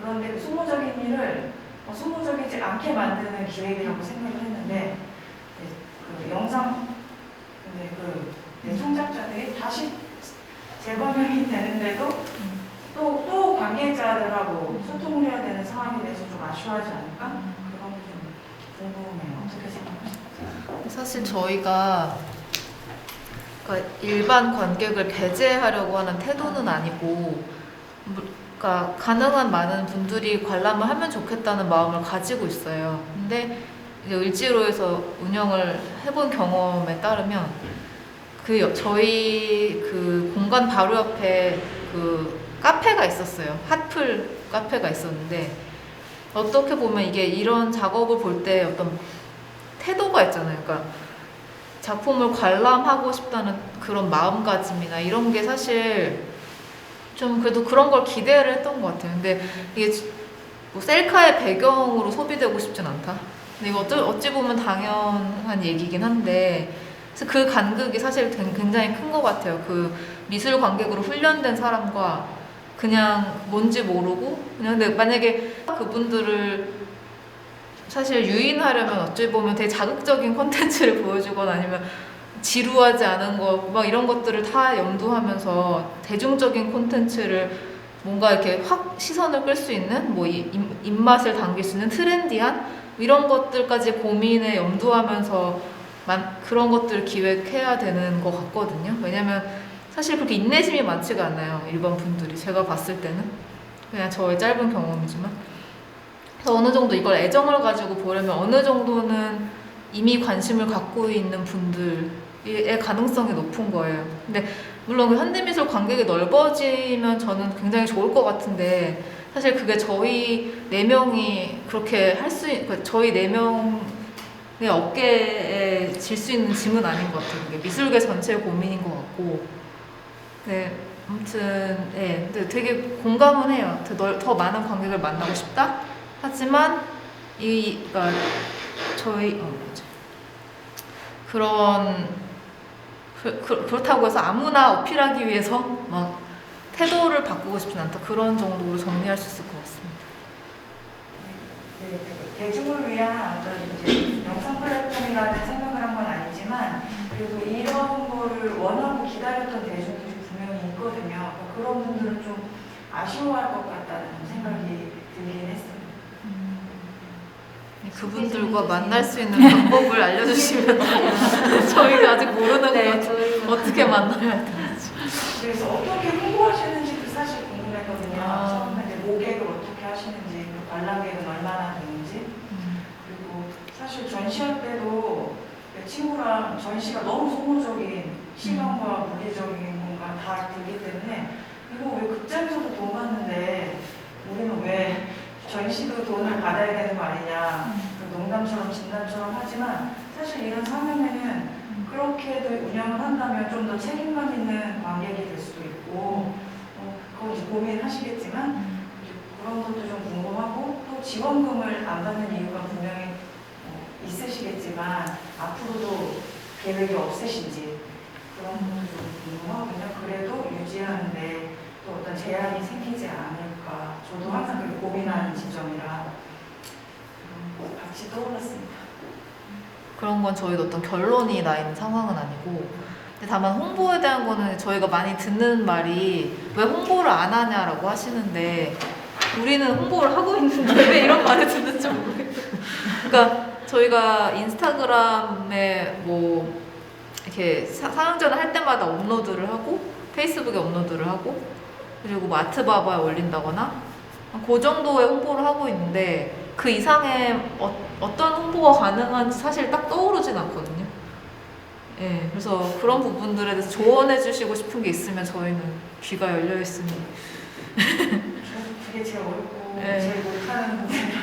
그런데 그 소모적인 일을 소모적이지 않게 만드는 기획이라고 생각을 했는데 그 영상 네, 창작자들이 다시 재방영이 되는데도 또 관계자들하고 소통을 해야 되는 상황에 대해서 좀 아쉬워하지 않을까? 그런 게 좀 궁금해요. 어떻게 생각하세요? 사실 저희가 그러니까 일반 관객을 배제하려고 하는 태도는 아니고, 그러니까 가능한 많은 분들이 관람을 하면 좋겠다는 마음을 가지고 있어요. 근데 이제 을지로에서 운영을 해본 경험에 따르면 저희 그 공간 바로 옆에 그 카페가 있었어요. 핫플 카페가 있었는데, 어떻게 보면 이게 이런 작업을 볼 때 어떤 태도가 있잖아요. 그러니까 작품을 관람하고 싶다는 그런 마음가짐이나 이런 게 사실 좀 그래도 그런 걸 기대를 했던 것 같아요. 근데 이게 뭐 셀카의 배경으로 소비되고 싶진 않다. 근데 이거 어찌 보면 당연한 얘기긴 한데, 그래서 그 간극이 사실 굉장히 큰 것 같아요. 그 미술 관객으로 훈련된 사람과 그냥 뭔지 모르고 그냥, 근데 만약에 그분들을 사실 유인하려면 어찌 보면 되게 자극적인 콘텐츠를 보여주거나 아니면 지루하지 않은 거 막 이런 것들을 다 염두하면서 대중적인 콘텐츠를 뭔가 이렇게 확 시선을 끌 수 있는 뭐 입맛을 당길 수 있는 트렌디한 이런 것들까지 고민에 염두하면서 그런 것들을 기획해야 되는 것 같거든요. 왜냐면 사실 그렇게 인내심이 많지가 않아요. 일반 분들이 제가 봤을 때는 그냥 저의 짧은 경험이지만, 그래서 어느 정도 이걸 애정을 가지고 보려면 어느 정도는 이미 관심을 갖고 있는 분들의 가능성이 높은 거예요. 근데 물론 그 현대미술 관객이 넓어지면 저는 굉장히 좋을 것 같은데, 사실 그게 저희 4명이 그렇게 저희 4명의 어깨에 질 수 있는 짐은 아닌 것 같아요. 그게 미술계 전체의 고민인 것 같고. 네, 아무튼 네, 근데 되게 공감은 해요. 더 많은 관객을 만나고 싶다. 하지만 그러니까 저희 그렇다고 해서 아무나 어필하기 위해서 막 태도를 바꾸고 싶진 않다. 그런 정도로 정리할 수 있을 것 같습니다. 네, 대중을 위한 어떤 이제 영상 플랫폼이라는 생각을 한 건 아니지만, 그래도 이런 거를 원하고 기다렸던 대중들이 분명히 있거든요. 그런 분들은 좀 아쉬워할 것 같다는 생각이 들긴 했어요. 그분들과 만날 수 있는 방법을 알려주시면 저희가 아직 모르는 것 같아요. 어떻게 만나야 되는지. 그래서 어떻게 홍보하시는지도 사실 궁금했거든요. 처음에 이제 모객을 어떻게 하시는지, 관람객은 얼마나 되는지. 그리고 사실 전시할 때도 친구랑 전시가 너무 소모적인 시간과 물리적인 뭔가 다 들기 때문에, 이거 왜 극장에서도 돈 받는데 우리는 왜 전시도 돈을 받아야 되는 거 아니냐, 농담처럼 진담처럼 하지만 사실 이런 상황에는 그렇게도 운영을 한다면 좀 더 책임감 있는 관객이 될 수도 있고, 그건 이제 고민하시겠지만 그런 것도 좀 궁금하고, 또 지원금을 안 받는 이유가 분명히 있으시겠지만 앞으로도 계획이 없으신지 그런 것도 좀 궁금하거든요. 그래도 유지하는데 또 어떤 제한이 생기지 않을까, 저도 항상 그렇게 고민하는 지점이라 같이 떠올랐습니다. 그런 건 저희도 어떤 결론이 나 있는 상황은 아니고, 근데 다만 홍보에 대한 거는 저희가 많이 듣는 말이 왜 홍보를 안 하냐라고 하시는데, 우리는 홍보를 하고 있는데 왜 이런 말을 듣는지 모르겠어요. 그러니까 저희가 인스타그램에 뭐 이렇게 상영전을 할 때마다 업로드를 하고, 페이스북에 업로드를 하고, 그리고 뭐 아트바바에 올린다거나 그 정도의 홍보를 하고 있는데, 그 이상의 어떤 홍보가 가능한지 사실 딱 떠오르진 않거든요. 예, 그래서 그런 부분들에 대해서 조언해 주시고 싶은 게 있으면 저희는 귀가 열려 있으니. 그게 제일 어렵고 네. 제일 못하는 부분이라.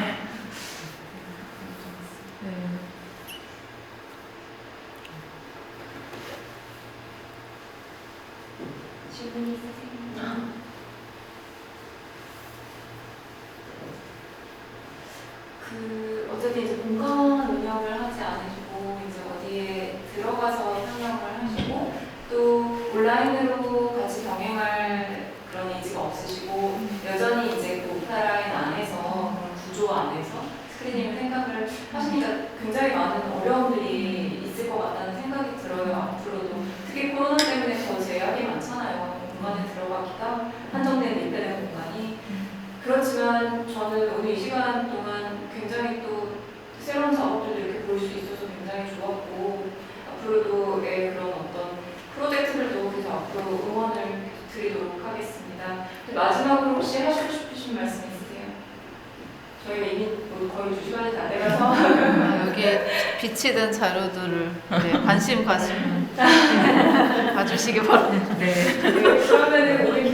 네. 질문 있으세요? 어쨌든 이제 공간 운영을 하지 않으시고 이제 어디에 들어가서 상영을 하시고 또 온라인으로 같이 병행할 그런 의지가 없으시고 여전히 이제 그 오프라인 안에서 그런 구조 안에서 스크리닝을 생각을 하시니까 굉장히 많은 어려움들이 있을 것 같다는 생각이 들어요. 앞으로도 앞으로의 그런 어떤 프로젝트들도 계속 앞으로 응원을 드리도록 하겠습니다. 마지막으로 혹시 하시고 싶으신 말씀 있으세요? 저희가 이미 거의 2시간이 다 돼가서 여기에 비치된 자료들을 관심 가시면 봐주시기 바랍니다. 네. 그러면은 오늘